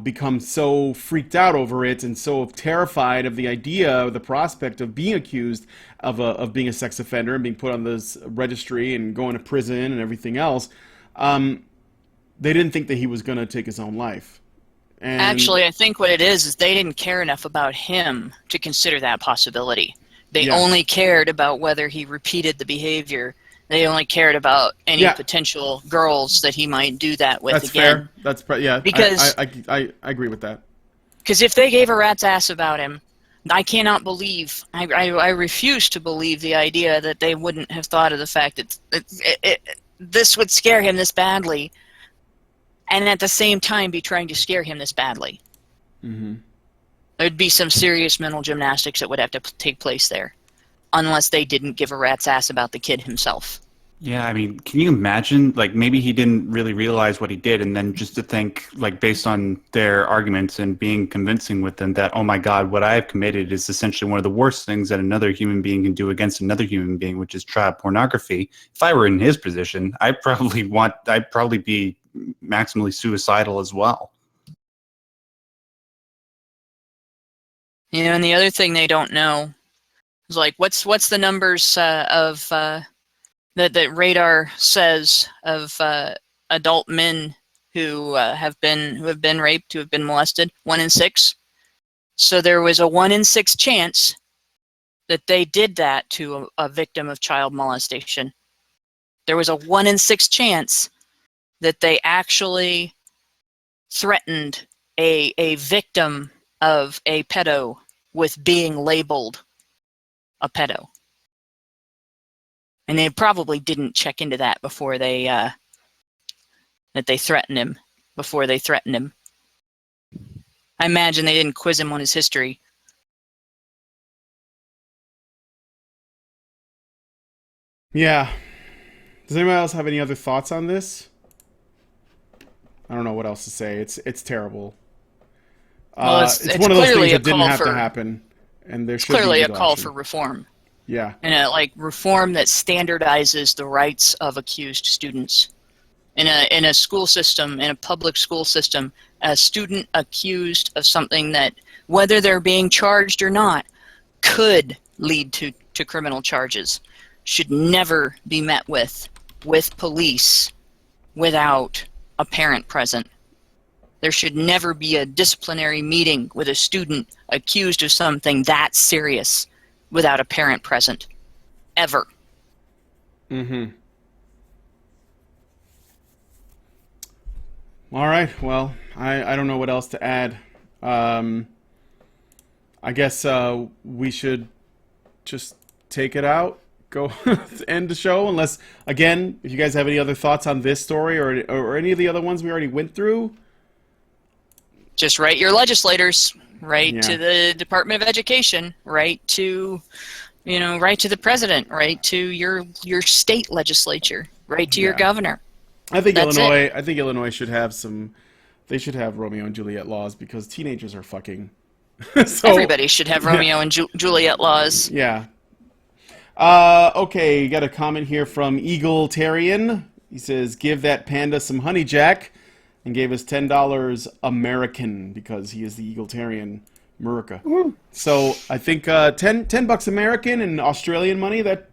become so freaked out over it and so terrified of the idea, of the prospect of being accused of being a sex offender and being put on this registry and going to prison and everything else. They didn't think that he was gonna take his own life. And Actually, I think what it is they didn't care enough about him to consider that possibility. They Yeah. only cared about whether he repeated the behavior. They only cared about any Yeah. potential girls that he might do that with that's again. fair. That's yeah. Because- I agree with that. Because if they gave a rat's ass about him, I cannot believe, I refuse to believe the idea that they wouldn't have thought of the fact that this would scare him this badly, and at the same time be trying to scare him this badly. Mm-hmm. There'd be some serious mental gymnastics that would have to take place there, unless they didn't give a rat's ass about the kid himself. Yeah, I mean, can you imagine, like, maybe he didn't really realize what he did, and then just to think, like, based on their arguments and being convincing with them that, oh my God, what I have committed is essentially one of the worst things that another human being can do against another human being, which is child pornography. If I were in his position, I'd probably be maximally suicidal as well. You know, and the other thing they don't know is, like, what's the numbers of that radar says of adult men who have been raped, who have been molested? 1 in 6. So there was a 1 in 6 chance that they did that to a victim of child molestation. There was a 1 in 6 chance that they actually threatened a victim of a pedo with being labeled a pedo. And they probably didn't check into that before they that they threatened him. Before they threatened him, I imagine they didn't quiz him on his history. Yeah. Does anybody else have any other thoughts on this? I don't know what else to say. It's terrible. Well, it's one of those things that didn't have to for happen, and there it's should be clearly a legal call action. for reform, Yeah. and like reform that standardizes the rights of accused students. In a school system, in a public school system, a student accused of something that, whether they're being charged or not, could lead to criminal charges, should never be met with police without a parent present. There should never be a disciplinary meeting with a student accused of something that serious without a parent present. Ever. Mm-hmm. All right. Well, I don't know what else to add. I guess we should just take it out. Go end the show. Unless, again, if you guys have any other thoughts on this story or any of the other ones we already went through. Just write your legislators, write Yeah. to the Department of Education, write to the president, write to your state legislature, write to your Yeah. governor. I think That's Illinois. I think Illinois should have some. They should have Romeo and Juliet laws because teenagers are fucking. So, Everybody should have Romeo and Juliet laws. Yeah. Okay, got a comment here from Eagle Tarian. He says, "Give that panda some honey, Jack," and gave us $10 American because he is the Eagle Tarian Murica. So I think $10 American and Australian money. That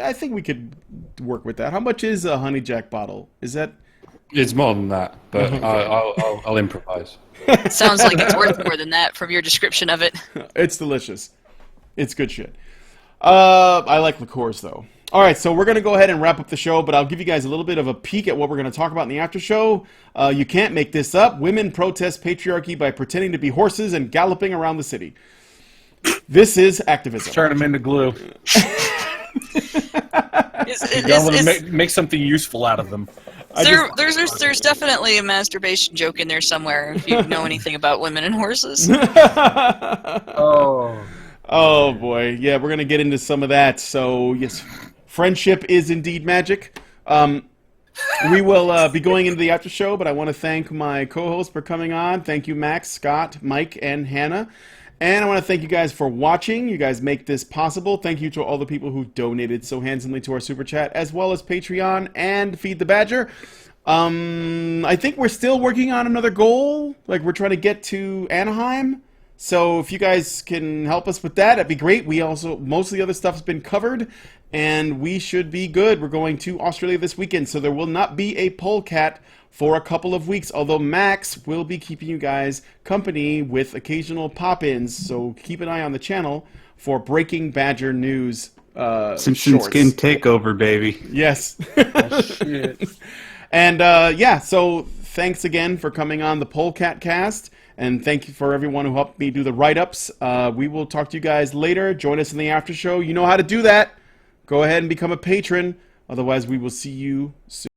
I think we could work with that. How much is a honey Jack bottle? Is that? It's more than that, but I'll improvise. Sounds like it's worth more than that from your description of it. It's delicious. It's good shit. I like liqueurs though. All right, so we're going to go ahead and wrap up the show, but I'll give you guys a little bit of a peek at what we're going to talk about in the after show. You can't make this up. Women protest patriarchy by pretending to be horses and galloping around the city. This is activism. Turn them into glue. Make something useful out of them. There's definitely a masturbation joke in there somewhere if you know anything about women and horses. Oh boy, yeah, we're gonna get into some of that. So yes, friendship is indeed magic. We will be going into the after show, but I want to thank my co-hosts for coming on. Thank you, Max, Scott, Mike, and Hannah. And I want to thank you guys for watching. You guys make this possible. Thank you to all the people who donated so handsomely to our super chat, as well as Patreon and Feed the Badger. I think we're still working on another goal. Like, we're trying to get to Anaheim. So if you guys can help us with that, that'd be great. We also, most of the other stuff's been covered. and we should be good. We're going to Australia this weekend, so there will not be a Polecat for a couple of weeks, although Max will be keeping you guys company with occasional pop-ins, so keep an eye on the channel for breaking Badger news Simpson shorts. Skin Takeover, baby. Yes. Oh, shit. And so thanks again for coming on the Polecat Cast, and thank you for everyone who helped me do the write-ups. We will talk to you guys later. Join us in the after show. You know how to do that. Go ahead and become a patron. Otherwise, we will see you soon.